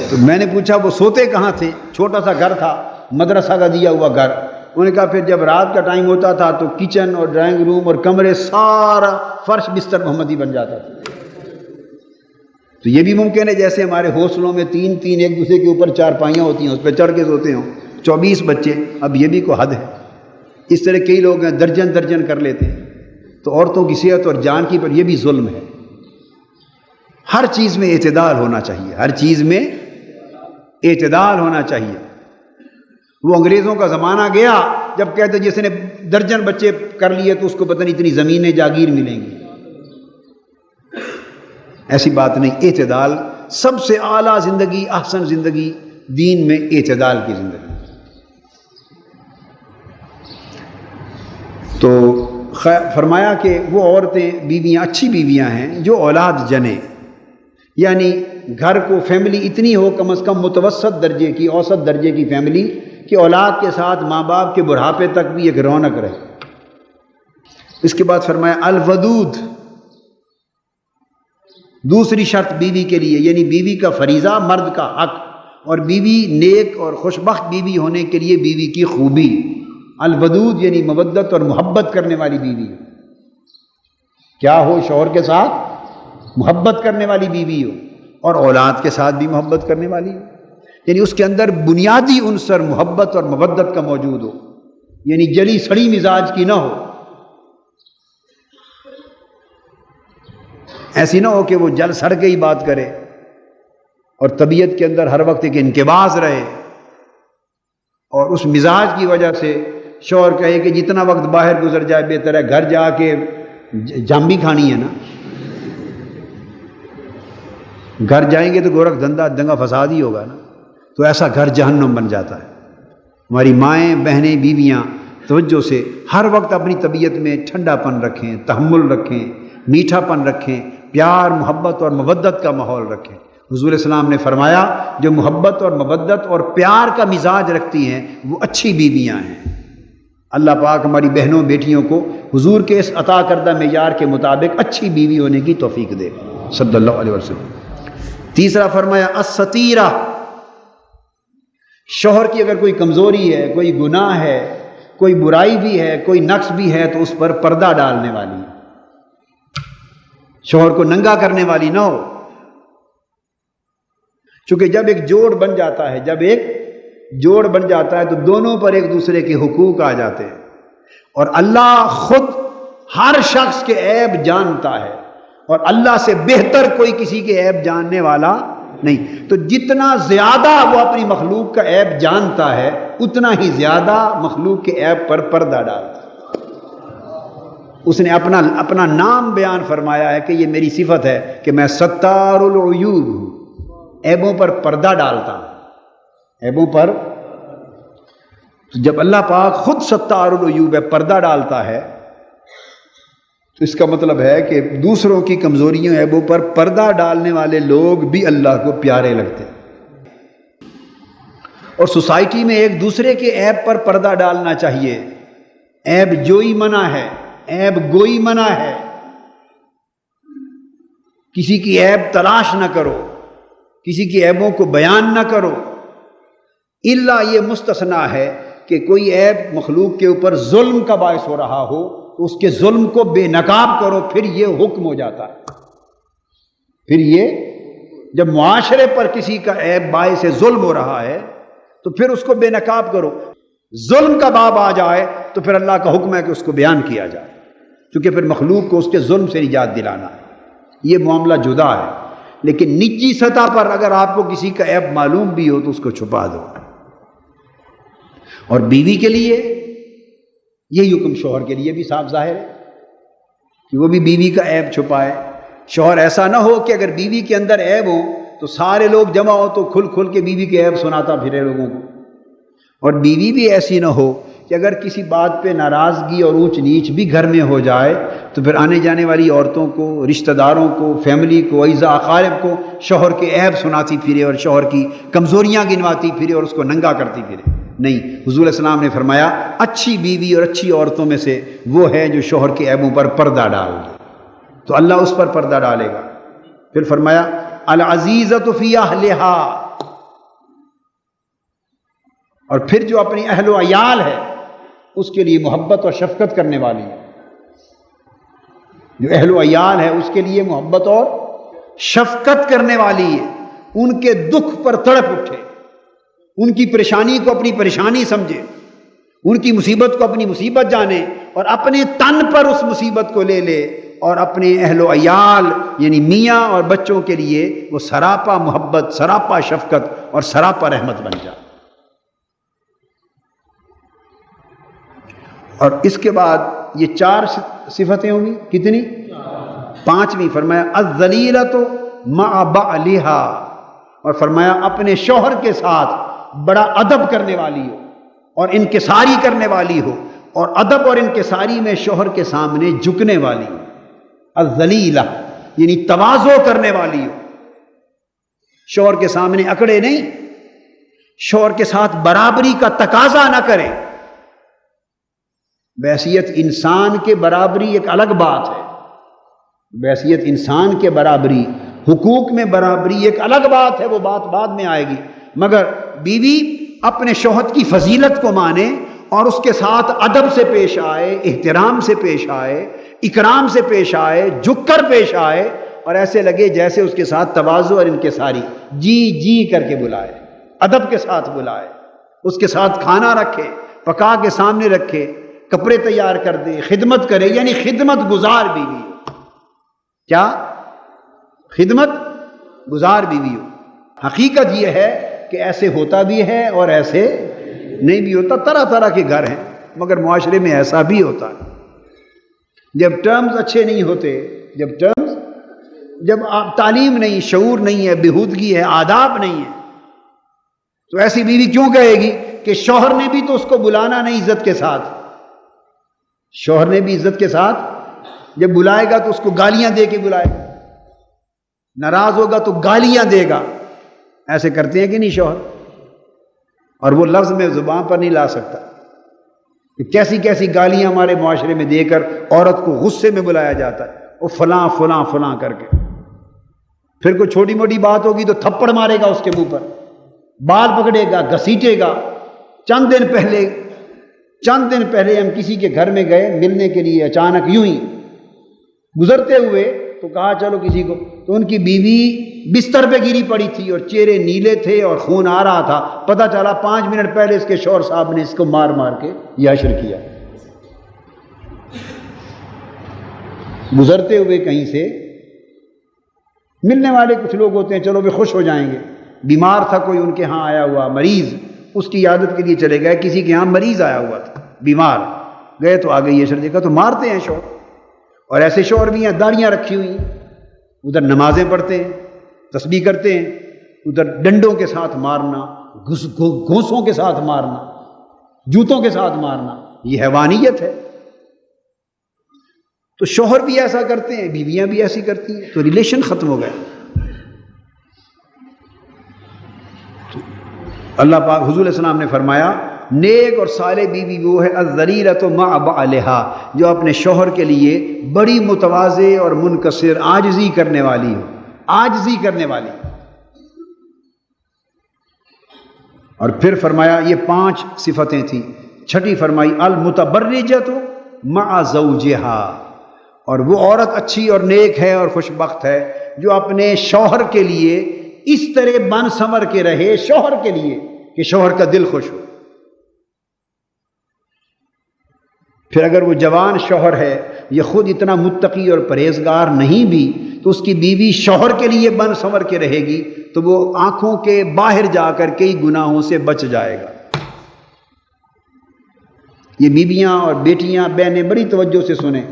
تو میں نے پوچھا وہ سوتے کہاں تھے؟ چھوٹا سا گھر تھا، مدرسہ کا دیا ہوا گھر، انہوں نے کہا پھر جب رات کا ٹائم ہوتا تھا تو کچن اور ڈرائنگ روم اور کمرے سارا فرش بستر محمدی بن جاتا تھا۔ تو یہ بھی ممکن ہے جیسے ہمارے حوصلوں میں تین تین ایک دوسرے کے اوپر چارپائیاں ہوتی ہیں، اس پہ چڑھ کے سوتے ہوں، 24 بچے، اب یہ بھی کوئی حد ہے۔ اس طرح کئی لوگ ہیں درجن درجن کر لیتے ہیں۔ تو عورتوں کی صحت اور جان کی پر یہ بھی ظلم ہے۔ ہر چیز میں اعتدال ہونا چاہیے، ہر چیز میں اعتدال ہونا چاہیے۔ وہ انگریزوں کا زمانہ گیا جب کہتے جس نے درجن بچے کر لیے تو اس کو پتہ نہیں اتنی زمینیں جاگیر ملیں گی۔ ایسی بات نہیں، اعتدال سب سے اعلیٰ زندگی، احسن زندگی دین میں اعتدال کی زندگی۔ تو فرمایا کہ وہ عورتیں بیویاں اچھی بیویاں ہیں جو اولاد جنیں، یعنی گھر کو فیملی اتنی ہو کم از کم متوسط درجے کی، اوسط درجے کی فیملی کہ اولاد کے ساتھ ماں باپ کے بڑھاپے تک بھی ایک رونق رہے۔ اس کے بعد فرمایا الودود، دوسری شرط بیوی کے لیے، یعنی بیوی کا فریضہ مرد کا حق، اور بیوی نیک اور خوشبخت بیوی ہونے کے لیے بیوی کی خوبی، الودود یعنی مودت اور محبت کرنے والی بیوی کیا ہو، شوہر کے ساتھ محبت کرنے والی بیوی ہو اور اولاد کے ساتھ بھی محبت کرنے والی ہو، یعنی اس کے اندر بنیادی عنصر محبت اور مودت کا موجود ہو، یعنی جلی سڑی مزاج کی نہ ہو۔ ایسی نہ ہو کہ وہ جل سڑ کے ہی بات کرے اور طبیعت کے اندر ہر وقت ایک انقباض رہے، اور اس مزاج کی وجہ سے شوہر کہے کہ جتنا وقت باہر گزر جائے بہتر ہے، گھر جا کے جام بھی کھانی ہے نا، گھر جائیں گے تو گورکھ دنگا فساد ہی ہوگا نا، تو ایسا گھر جہنم بن جاتا ہے۔ ہماری مائیں بہنیں بیویاں توجہ سے ہر وقت اپنی طبیعت میں ٹھنڈا پن رکھیں، تحمل رکھیں، میٹھا پن رکھیں، پیار محبت اور مودت کا ماحول رکھیں۔ حضور علیہ السلام نے فرمایا جو محبت اور مودت اور پیار کا مزاج رکھتی ہیں وہ اچھی بیویاں ہیں۔ اللہ پاک ہماری بہنوں بیٹیوں کو حضور کے اس عطا کردہ معیار کے مطابق اچھی بیوی ہونے کی توفیق دے صلی اللہ علیہ وسلم۔ تیسرا فرمایا الستیرہ، شوہر کی اگر کوئی کمزوری ہے، کوئی گناہ ہے، کوئی برائی بھی ہے، کوئی نقص بھی ہے تو اس پر پردہ ڈالنے والی، شوہر کو ننگا کرنے والی نہ ہو۔ چونکہ جب ایک جوڑ بن جاتا ہے تو دونوں پر ایک دوسرے کے حقوق آ جاتے ہیں، اور اللہ خود ہر شخص کے عیب جانتا ہے، اور اللہ سے بہتر کوئی کسی کے عیب جاننے والا نہیں۔ تو جتنا زیادہ وہ اپنی مخلوق کا عیب جانتا ہے اتنا ہی زیادہ مخلوق کے عیب پر پردہ ڈالتا ہے۔ اس نے اپنا نام بیان فرمایا ہے کہ یہ میری صفت ہے کہ میں ستار العیوب ہوں، عیبوں پر پردہ ڈالتا ہوں، عیبوں پر۔ جب اللہ پاک خود ستار العیوب ہے، پردہ ڈالتا ہے، تو اس کا مطلب ہے کہ دوسروں کی کمزوریوں عیبوں پر پردہ ڈالنے والے لوگ بھی اللہ کو پیارے لگتے ہیں۔ اور سوسائٹی میں ایک دوسرے کے عیب پر پردہ ڈالنا چاہیے۔ عیب جوئی منع ہے، عیب گوئی منع ہے، کسی کی عیب تلاش نہ کرو، کسی کی عیبوں کو بیان نہ کرو، الا یہ مستثنا ہے کہ کوئی عیب مخلوق کے اوپر ظلم کا باعث ہو رہا ہو تو اس کے ظلم کو بے نقاب کرو، پھر یہ حکم ہو جاتا ہے۔ پھر یہ جب معاشرے پر کسی کا عیب باعث ظلم ہو رہا ہے تو پھر اس کو بے نقاب کرو۔ ظلم کا باب آ جائے تو پھر اللہ کا حکم ہے کہ اس کو بیان کیا جائے، کیونکہ پھر مخلوق کو اس کے ظلم سے نجات دلانا ہے۔ یہ معاملہ جدا ہے، لیکن نجی سطح پر اگر آپ کو کسی کا عیب معلوم بھی ہو تو اس کو چھپا دو۔ اور بیوی کے لیے یہی حکم شوہر کے لیے بھی صاف ظاہر ہے کہ وہ بھی بیوی کا عیب چھپائے۔ شوہر ایسا نہ ہو کہ اگر بیوی کے اندر عیب ہو تو سارے لوگ جمع ہو تو کھل کھل کے بیوی کے عیب سناتا پھرے لوگوں کو، اور بیوی بھی ایسی نہ ہو کہ اگر کسی بات پہ ناراضگی اور اونچ نیچ بھی گھر میں ہو جائے تو پھر آنے جانے والی عورتوں کو، رشتہ داروں کو، فیملی کو، اعزاء اقارب کو شوہر کے عیب سناتی پھرے اور شوہر کی کمزوریاں گنواتی پھرے اور اس کو ننگا کرتی پھرے۔ نہیں، حضور علیہ السلام نے فرمایا اچھی بیوی اور اچھی عورتوں میں سے وہ ہے جو شوہر کے عیبوں پر پردہ ڈال دے، تو اللہ اس پر پردہ ڈالے گا۔ پھر فرمایا العزیزۃ فی اہلہا، اور پھر جو اپنی اہل و عیال ہے اس کے لیے محبت اور شفقت کرنے والی ہے، جو اہل و عیال ہے اس کے لیے محبت اور شفقت کرنے والی ہے، ان کے دکھ پر تڑپ اٹھے، ان کی پریشانی کو اپنی پریشانی سمجھے، ان کی مصیبت کو اپنی مصیبت جانے اور اپنے تن پر اس مصیبت کو لے لے، اور اپنے اہل و عیال یعنی میاں اور بچوں کے لیے وہ سراپا محبت، سراپا شفقت اور سراپا رحمت بن جائے۔ اور اس کے بعد یہ 4 صفتیں ہوں گی، کتنی؟ 5ویں فرمایا الذلیلۃ مع بعلھا، اور فرمایا اپنے شوہر کے ساتھ بڑا ادب کرنے والی ہو اور انکساری کرنے والی ہو، اور ادب اور انکساری میں شوہر کے سامنے جھکنے والی ہو۔ الذلیلہ یعنی تواضع کرنے والی ہو، شوہر کے سامنے اکڑے نہیں، شوہر کے ساتھ برابری کا تقاضا نہ کرے۔ بحیثیت انسان کے برابری ایک الگ بات ہے، بحیثیت انسان کے برابری، حقوق میں برابری ایک الگ بات ہے، وہ بات بعد میں آئے گی، مگر بیوی اپنے شوہر کی فضیلت کو مانے اور اس کے ساتھ ادب سے پیش آئے، احترام سے پیش آئے، اکرام سے پیش آئے، جھک کر پیش آئے، اور ایسے لگے جیسے اس کے ساتھ تواضع اور انکساری، جی جی کر کے بلائے، ادب کے ساتھ بلائے، اس کے ساتھ کھانا رکھے، پکا کے سامنے رکھے، کپڑے تیار کر دے، خدمت کرے، یعنی خدمت گزار بیوی ہو۔ کیا؟ خدمت گزار بیوی ہو۔ حقیقت یہ ہے کہ ایسے ہوتا بھی ہے اور ایسے نہیں بھی ہوتا، طرح طرح کے گھر ہیں، مگر معاشرے میں ایسا بھی ہوتا ہے۔ جب ٹرمز اچھے نہیں ہوتے، جب تعلیم نہیں، شعور نہیں ہے، بےہودگی ہے، آداب نہیں ہے، تو ایسی بیوی کیوں کہے گی کہ شوہر نے بھی تو اس کو بلانا نہیں عزت کے ساتھ، شوہر نے بھی عزت کے ساتھ جب بلائے گا تو اس کو گالیاں دے کے بلائے گا، ناراض ہوگا تو گالیاں دے گا۔ ایسے کرتے ہیں کہ نہیں شوہر؟ اور وہ لفظ میں زبان پر نہیں لا سکتا کہ کیسی کیسی گالیاں ہمارے معاشرے میں دے کر عورت کو غصے میں بلایا جاتا ہے، وہ فلاں فلاں فلاں کر کے، پھر کوئی چھوٹی موٹی بات ہوگی تو تھپڑ مارے گا اس کے منہ پر، بال پکڑے گا، گھسیٹے گا۔ چند دن پہلے ہم کسی کے گھر میں گئے ملنے کے لیے، اچانک یوں ہی گزرتے ہوئے تو کہا چلو کسی کو، تو ان کی بیوی بستر پہ گری پڑی تھی اور چہرے نیلے تھے اور خون آ رہا تھا، پتہ چلا 5 منٹ پہلے اس کے شوہر صاحب نے اس کو مار مار کے یہ حشر کیا۔ گزرتے ہوئے کہیں سے، ملنے والے کچھ لوگ ہوتے ہیں چلو بھی خوش ہو جائیں گے، بیمار تھا کوئی ان کے ہاں آیا ہوا مریض، اس کی عیادت کے لیے چلے گئے، کسی کے ہاں مریض آیا ہوا تھا بیمار، گئے تو آگے یہ شر دیکھا تو مارتے ہیں شوہر، اور ایسے شوہر بھی ہیں داڑیاں رکھی ہوئی ہیں، ادھر نمازیں پڑھتے ہیں، تسبیح کرتے ہیں، ادھر ڈنڈوں کے ساتھ مارنا، گھونسوں کے ساتھ مارنا، جوتوں کے ساتھ مارنا، یہ حیوانیت ہے۔ تو شوہر بھی ایسا کرتے ہیں، بیویاں بھی ایسی کرتی ہیں، تو ریلیشن ختم ہو گیا۔ اللہ پاک حضور علیہ السلام نے فرمایا نیک اور صالح بیوی وہ ہے الذلیلۃ مع بعلھا، جو اپنے شوہر کے لیے بڑی متواضع اور منکسر، عاجزی کرنے والی ہو، عاجزی کرنے والی۔ اور پھر فرمایا یہ 5 صفتیں تھیں، چھٹی فرمائی المتبرجۃ مع زوجہا، اور وہ عورت اچھی اور نیک ہے اور خوش بخت ہے جو اپنے شوہر کے لیے اس طرح بن سنور کے رہے، شوہر کے لیے کہ شوہر کا دل خوش ہو۔ پھر اگر وہ جوان شوہر ہے، یہ خود اتنا متقی اور پرہیزگار نہیں بھی، تو اس کی بیوی شوہر کے لیے بن سنور کے رہے گی تو وہ آنکھوں کے باہر جا کر کئی گناہوں سے بچ جائے گا۔ یہ بیویاں اور بیٹیاں بہنیں بڑی توجہ سے سنیں،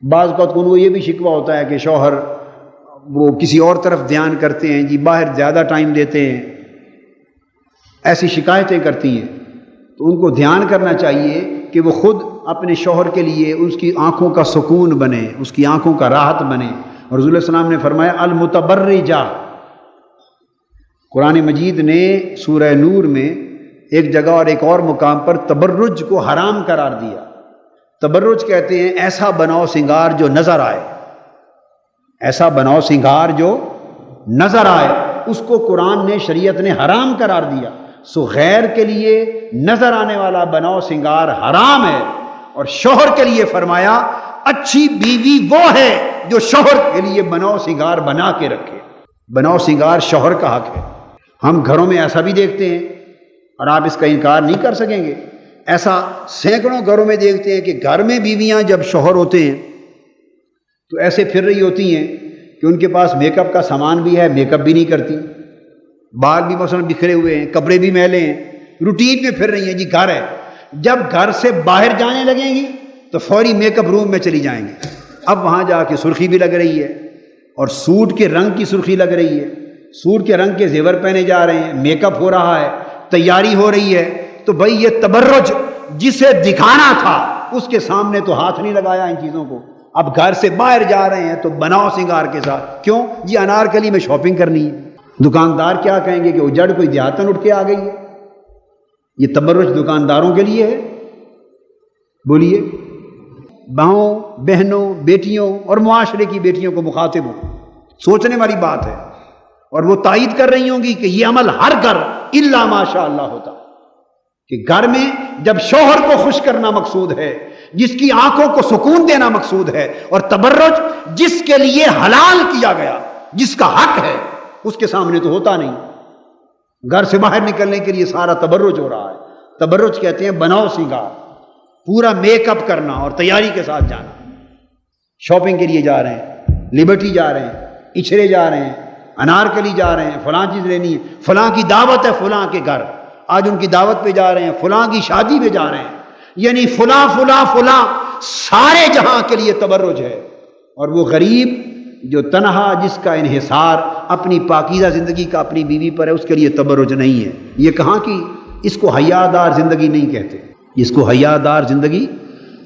بعض اوقات ان کو یہ بھی شکوہ ہوتا ہے کہ شوہر وہ کسی اور طرف دھیان کرتے ہیں، جی باہر زیادہ ٹائم دیتے ہیں، ایسی شکایتیں کرتی ہیں، تو ان کو دھیان کرنا چاہیے کہ وہ خود اپنے شوہر کے لیے اس کی آنکھوں کا سکون بنے، اس کی آنکھوں کا راحت بنے۔ اور رسول اللہ صلی اللہ علیہ وسلم نے فرمایا المتبرجہ، قرآن مجید نے سورہ نور میں ایک جگہ اور ایک اور مقام پر تبرج کو حرام قرار دیا۔ تبرج کہتے ہیں ایسا بناؤ سنگار جو نظر آئے، ایسا بناؤ سنگار جو نظر آئے، اس کو قرآن نے، شریعت نے حرام قرار دیا۔ سو غیر کے لیے نظر آنے والا بناؤ سنگار حرام ہے، اور شوہر کے لیے فرمایا اچھی بیوی وہ ہے جو شوہر کے لیے بناؤ سنگار بنا کے رکھے۔ بناؤ سنگار شوہر کا حق ہے۔ ہم گھروں میں ایسا بھی دیکھتے ہیں، اور آپ اس کا انکار نہیں کر سکیں گے، ایسا سینکڑوں گھروں میں دیکھتے ہیں کہ گھر میں بیویاں جب شوہر ہوتے ہیں تو ایسے پھر رہی ہوتی ہیں کہ ان کے پاس میک اپ کا سامان بھی ہے، میک اپ بھی نہیں کرتی، بال بھی مثلا بکھرے ہوئے ہیں، کپڑے بھی میلے ہیں، روٹین میں پھر رہی ہیں، جی گھر ہے۔ جب گھر سے باہر جانے لگیں گی تو فوری میک اپ روم میں چلی جائیں گی، اب وہاں جا کے سرخی بھی لگ رہی ہے، اور سوٹ کے رنگ کی سرخی لگ رہی ہے، سوٹ کے رنگ کے زیور پہنے جا رہے ہیں، میک اپ ہو رہا ہے، تیاری ہو رہی ہے، تو بھائی یہ تبرج جسے دکھانا تھا اس کے سامنے تو ہاتھ نہیں لگایا ان چیزوں کو۔ اب گھر سے باہر جا رہے ہیں تو بناؤ سنگار کے ساتھ، کیوں جی انارکلی میں شاپنگ کرنی ہے۔ دکاندار کیا کہیں گے کہ اجڑ کوئی دیہاتن اٹھ کے آ گئی ہے؟ یہ تبرج دکانداروں کے لیے ہے؟ بولیے، بہنوں، بہنوں، بیٹیوں اور معاشرے کی بیٹیوں کو مخاطب ہوں، سوچنے والی بات ہے، اور وہ تائید کر رہی ہوں گی کہ یہ عمل ہر گھر الا ماشاء اللہ ہوتا، کہ گھر میں جب شوہر کو خوش کرنا مقصود ہے، جس کی آنکھوں کو سکون دینا مقصود ہے، اور تبرج جس کے لیے حلال کیا گیا، جس کا حق ہے، اس کے سامنے تو ہوتا نہیں۔ گھر سے باہر نکلنے کے لیے سارا تبرج ہو رہا ہے۔ تبرج کہتے ہیں بناؤ سنگار، پورا میک اپ کرنا اور تیاری کے ساتھ جانا۔ شاپنگ کے لیے جا رہے ہیں، لبرٹی جا رہے ہیں، اچھرے جا رہے ہیں، انارکلی جا رہے ہیں، فلاں چیز لینی ہے، فلاں کی دعوت ہے فلاں کے گھر، آج ان کی دعوت پہ جا رہے ہیں، فلاں کی شادی پہ جا رہے ہیں، یعنی فلاں فلاں فلاں، سارے جہاں کے لیے تبرج ہے۔ اور وہ غریب جو تنہا، جس کا انحصار اپنی پاکیزہ زندگی کا اپنی بیوی پر ہے، اس کے لیے تبرج نہیں ہے۔ یہ کہاں کی، اس کو حیادار زندگی نہیں کہتے، اس کو حیادار زندگی۔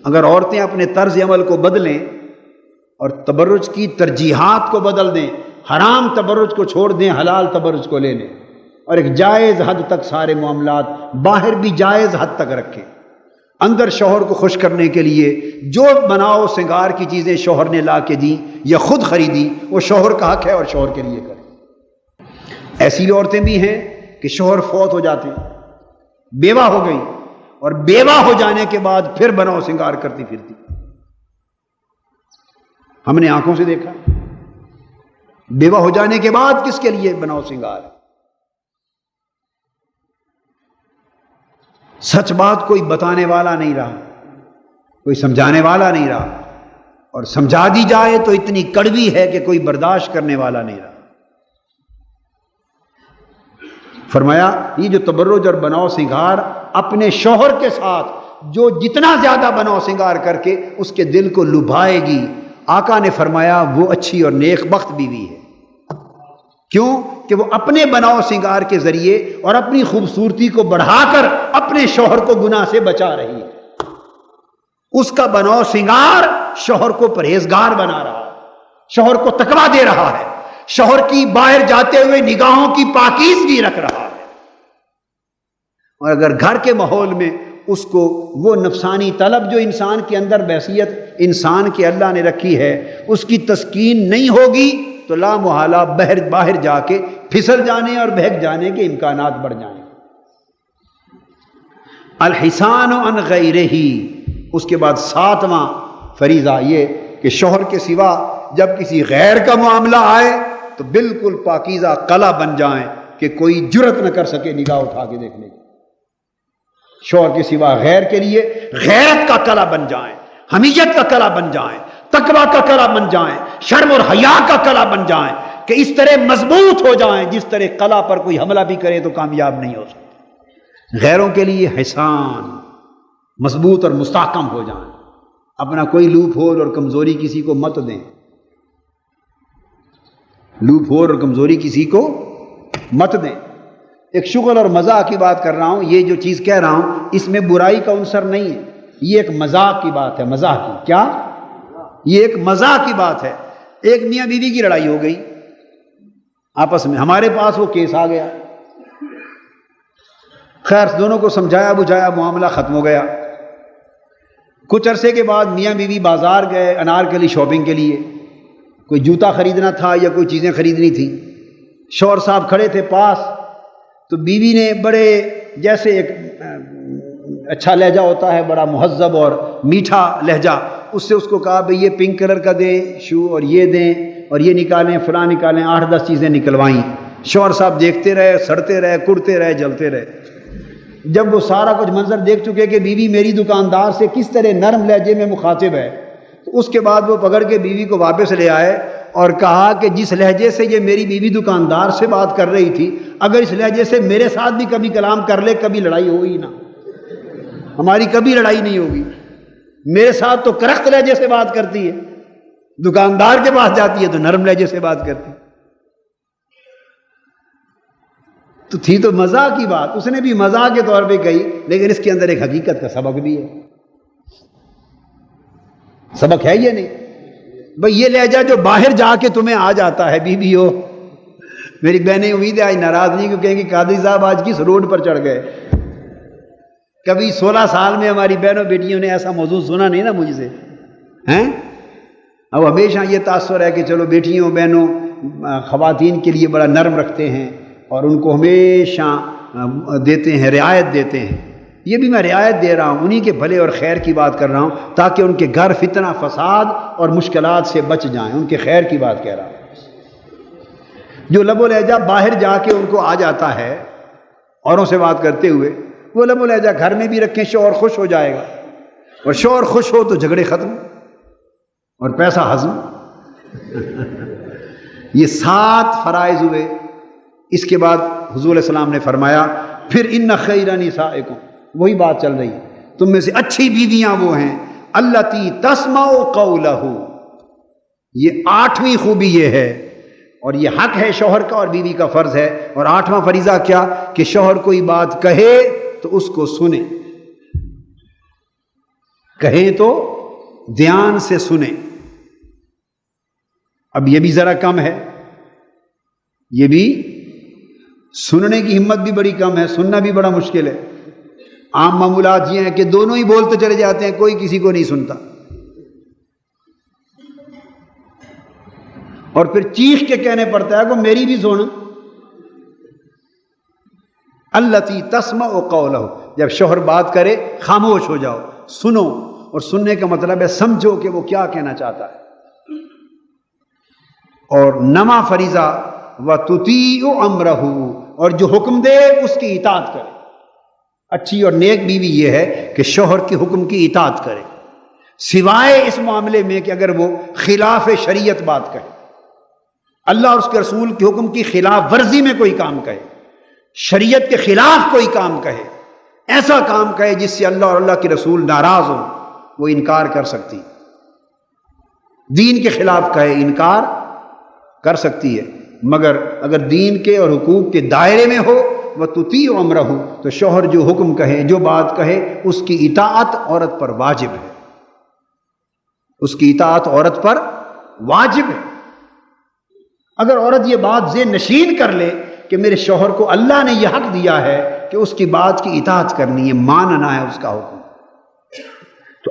اگر عورتیں اپنے طرز عمل کو بدلیں اور تبرج کی ترجیحات کو بدل دیں، حرام تبرج کو چھوڑ دیں، حلال تبرج کو لے لیں، اور ایک جائز حد تک سارے معاملات، باہر بھی جائز حد تک رکھیں، اندر شوہر کو خوش کرنے کے لیے جو بناؤ سنگار کی چیزیں شوہر نے لا کے دی یا خود خریدی، وہ شوہر کا حق ہے اور شوہر کے لیے کریں۔ ایسی عورتیں بھی ہیں کہ شوہر فوت ہو جاتے ہیں، بیوہ ہو گئی، اور بیوہ ہو جانے کے بعد پھر بناؤ سنگار کرتی پھرتی، ہم نے آنکھوں سے دیکھا۔ بیوہ ہو جانے کے بعد کس کے لیے بناؤ سنگار ہے؟ سچ بات کوئی بتانے والا نہیں رہا، کوئی سمجھانے والا نہیں رہا، اور سمجھا دی جائے تو اتنی کڑوی ہے کہ کوئی برداشت کرنے والا نہیں رہا۔ فرمایا یہ جو تبرج اور بناؤ سنگار اپنے شوہر کے ساتھ جو جتنا زیادہ بناؤ سنگار کر کے اس کے دل کو لبھائے گی، آقا نے فرمایا وہ اچھی اور نیک بخت بیوی ہے۔ کیوں کہ وہ اپنے بناؤ سنگار کے ذریعے اور اپنی خوبصورتی کو بڑھا کر اپنے شوہر کو گناہ سے بچا رہی ہے۔ اس کا بناؤ سنگار شوہر کو پرہیزگار بنا رہا ہے، شوہر کو تقویٰ دے رہا ہے، شوہر کی باہر جاتے ہوئے نگاہوں کی پاکیزگی رکھ رہا ہے۔ اور اگر گھر کے ماحول میں اس کو وہ نفسانی طلب جو انسان کے اندر بحیثیت انسان کے اللہ نے رکھی ہے اس کی تسکین نہیں ہوگی تو لا محالہ باہر جا کے پھسل جانے اور بہک جانے کے امکانات بڑھ جائیں۔ الحسان عن غیرہ، اس کے بعد 7واں فریضہ یہ کہ شوہر کے سوا جب کسی غیر کا معاملہ آئے تو بالکل پاکیزہ قلعہ بن جائیں کہ کوئی جرت نہ کر سکے نگاہ اٹھا کے دیکھنے کی۔ شوہر کے سوا غیر کے لیے غیرت کا قلعہ بن جائیں، حمیت کا قلعہ بن جائیں، تقویٰ کا قلعہ بن جائیں، شرم اور حیا کا قلعہ بن جائیں، کہ اس طرح مضبوط ہو جائیں جس طرح قلعہ پر کوئی حملہ بھی کرے تو کامیاب نہیں ہو سکتا۔ غیروں کے لیے حسان، مضبوط اور مستحکم ہو جائیں، اپنا کوئی لوپ ہول اور کمزوری کسی کو مت دیں، لوپ ہول اور کمزوری کسی کو مت دیں۔ ایک شغل اور مزاح کی بات کر رہا ہوں، یہ جو چیز کہہ رہا ہوں اس میں برائی کا عنصر نہیں ہے، یہ ایک مذاق کی بات ہے، مزاح کی، کیا یہ ایک مزاح کی بات ہے۔ ایک میاں بیوی کی لڑائی ہو گئی آپس میں، ہمارے پاس وہ کیس آ گیا، خیر دونوں کو سمجھایا بجھایا، معاملہ ختم ہو گیا۔ کچھ عرصے کے بعد میاں بیوی بازار گئے انارکلی شاپنگ کے لیے، کوئی جوتا خریدنا تھا یا کوئی چیزیں خریدنی تھی۔ شوہر صاحب کھڑے تھے پاس، تو بیوی نے بڑے جیسے ایک اچھا لہجہ ہوتا ہے، بڑا مہذب اور میٹھا لہجہ، اس سے اس کو کہا بھئی یہ پنک کلر کا دیں شو، اور یہ دیں، اور یہ نکالیں، فلاں نکالیں، 8-10 چیزیں نکلوائیں۔ شوہر صاحب دیکھتے رہے، سڑتے رہے، کڑتے رہے، جلتے رہے۔ جب وہ سارا کچھ منظر دیکھ چکے کہ بیوی میری دکاندار سے کس طرح نرم لہجے میں مخاطب ہے، تو اس کے بعد وہ پکڑ کے بیوی کو واپس لے آئے اور کہا کہ جس لہجے سے یہ میری بیوی دکاندار سے بات کر رہی تھی، اگر اس لہجے سے میرے ساتھ بھی کبھی کلام کر لے، کبھی لڑائی ہوگی نہ، ہماری کبھی لڑائی نہیں ہوگی۔ میرے ساتھ تو کرخت لہجے سے بات کرتی ہے، دکاندار کے پاس جاتی ہے تو نرم لہجے سے بات کرتی ہے۔ تو تھی تو مزاح کی بات، اس نے بھی مزاح کے طور پہ کہی، لیکن اس کے اندر ایک حقیقت کا سبق بھی ہے۔ سبق ہے یہ نہیں بھئی یہ لہجہ جو باہر جا کے تمہیں آ جاتا ہے، بیوی ہو، میری بہنیں امید ہے آج ناراض نہیں کہ کہیں گے قادری صاحب آج کس روڈ پر چڑھ گئے۔ کبھی 16 سال میں ہماری بہنوں بیٹیوں نے ایسا موضوع سنا نہیں نا مجھ سے، ہیں؟ اب ہمیشہ یہ تاثر ہے کہ چلو بیٹیوں بہنوں خواتین کے لیے بڑا نرم رکھتے ہیں اور ان کو ہمیشہ دیتے ہیں، رعایت دیتے ہیں۔ یہ بھی میں رعایت دے رہا ہوں، انہی کے بھلے اور خیر کی بات کر رہا ہوں تاکہ ان کے گھر فتنہ فساد اور مشکلات سے بچ جائیں، ان کے خیر کی بات کہہ رہا ہوں۔ جو لب و لہجہ باہر جا کے ان کو آ جاتا ہے اوروں سے بات کرتے ہوئے، وہ لب و لہجہ گھر میں بھی رکھیں، شوہر خوش ہو جائے گا، اور شوہر خوش ہو تو جھگڑے ختم اور پیسہ ہضم۔ یہ 7 فرائض ہوئے۔ اس کے بعد حضور علیہ السلام نے فرمایا پھر ان خیر نسائکم، وہی بات چل رہی ہے، تم میں سے اچھی بیویاں وہ ہیں التی تسمع قولہ، یہ 8ویں خوبی یہ ہے، اور یہ حق ہے شوہر کا اور بیوی کا فرض ہے۔ اور 8واں فریضہ کیا کہ شوہر کوئی بات کہے تو اس کو سنیں، کہیں تو دھیان سے سنیں۔ اب یہ بھی ذرا کم ہے، یہ بھی سننے کی ہمت بھی بڑی کم ہے، سننا بھی بڑا مشکل ہے۔ عام معمولات یہ ہیں کہ دونوں ہی بولتے چلے جاتے ہیں، کوئی کسی کو نہیں سنتا، اور پھر چیخ کے کہنے پڑتا ہے کہ میری بھی سن۔ التی تسمع قولہ، جب شوہر بات کرے خاموش ہو جاؤ، سنو، اور سننے کا مطلب ہے سمجھو کہ وہ کیا کہنا چاہتا ہے۔ اور 9واں فریضہ وَتُطِیعُ أَمْرَهُ، اور جو حکم دے اس کی اطاعت کرے۔ اچھی اور نیک بیوی یہ ہے کہ شوہر کے حکم کی اطاعت کرے، سوائے اس معاملے میں کہ اگر وہ خلاف شریعت بات کہے، اللہ اور اس کے رسول کے حکم کی خلاف ورزی میں کوئی کام کہے، شریعت کے خلاف کوئی کام کہے، ایسا کام کہے جس سے اللہ اور اللہ کے رسول ناراض ہوں، وہ انکار کر سکتی، دین کے خلاف کہے انکار کر سکتی ہے، مگر اگر دین کے اور حقوق کے دائرے میں ہو وَتُطِیعُ أَمْرَهُ، تو شوہر جو حکم کہے، جو بات کہے، اس کی اطاعت عورت پر واجب ہے، اس کی اطاعت عورت پر واجب ہے۔ اگر عورت یہ بات ذہن نشین کر لے کہ میرے شوہر کو اللہ نے یہ حق دیا ہے کہ اس کی بات کی اطاعت کرنی ہے، ماننا ہے اس کا حکم، تو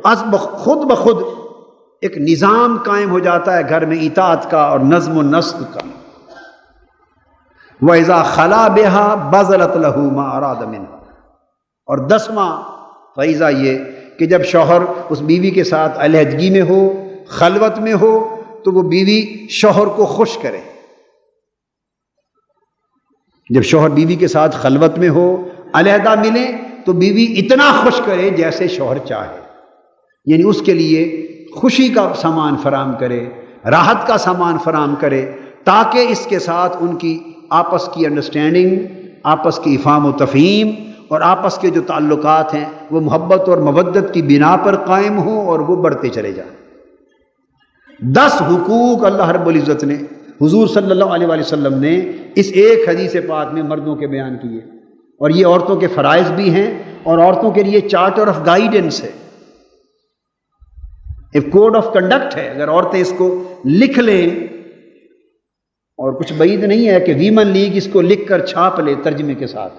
خود بخود ایک نظام قائم ہو جاتا ہے گھر میں اطاعت کا اور نظم و نسق کا۔ وَإِذَا خَلَا بِهَا بَذَلَتْ لَهُ مَا أَرَادَ مِنْهُ، اور 10واں فریضہ یہ کہ جب شوہر اس بیوی کے ساتھ علیحدگی میں ہو، خلوت میں ہو، تو وہ بیوی شوہر کو خوش کرے۔ جب شوہر بیوی کے ساتھ خلوت میں ہو، علیحدہ ملے، تو بیوی اتنا خوش کرے جیسے شوہر چاہے، یعنی اس کے لیے خوشی کا سامان فراہم کرے، راحت کا سامان فراہم کرے، تاکہ اس کے ساتھ ان کی آپس کی انڈرسٹینڈنگ، آپس کی افہام و تفہیم اور آپس کے جو تعلقات ہیں وہ محبت اور مودت کی بنا پر قائم ہوں اور وہ بڑھتے چلے جائیں۔ 10 حقوق اللہ رب العزت نے، حضور صلی اللہ علیہ وآلہ وسلم نے اس ایک حدیث پاک میں مردوں کے بیان کیے، اور یہ عورتوں کے فرائض بھی ہیں اور عورتوں کے لیے چارٹر آف گائیڈنس ہے، ایک کوڈ آف کنڈکٹ ہے۔ اگر عورتیں اس کو لکھ لیں، اور کچھ بعید نہیں ہے کہ ویمن لیگ اس کو لکھ کر چھاپ لے ترجمے کے ساتھ۔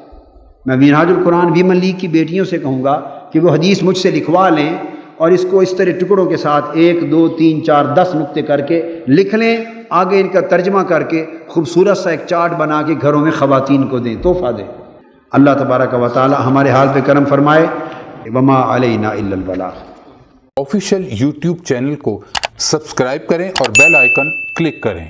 میں منہاج القرآن ویمن لیگ کی بیٹیوں سے کہوں گا کہ وہ حدیث مجھ سے لکھوا لیں اور اس کو اس طرح ٹکڑوں کے ساتھ 1 2 3 4 10 نقطے کر کے لکھ لیں، آگے ان کا ترجمہ کر کے خوبصورت سا ایک چارٹ بنا کے گھروں میں خواتین کو دیں، تحفہ دیں۔ اللہ تبارک و تعالی ہمارے حال پہ کرم فرمائے. وما علینا الا البلاغ. آفیشیل یوٹیوب چینل کو سبسکرائب کریں اور بیل آئیکن کلک کریں.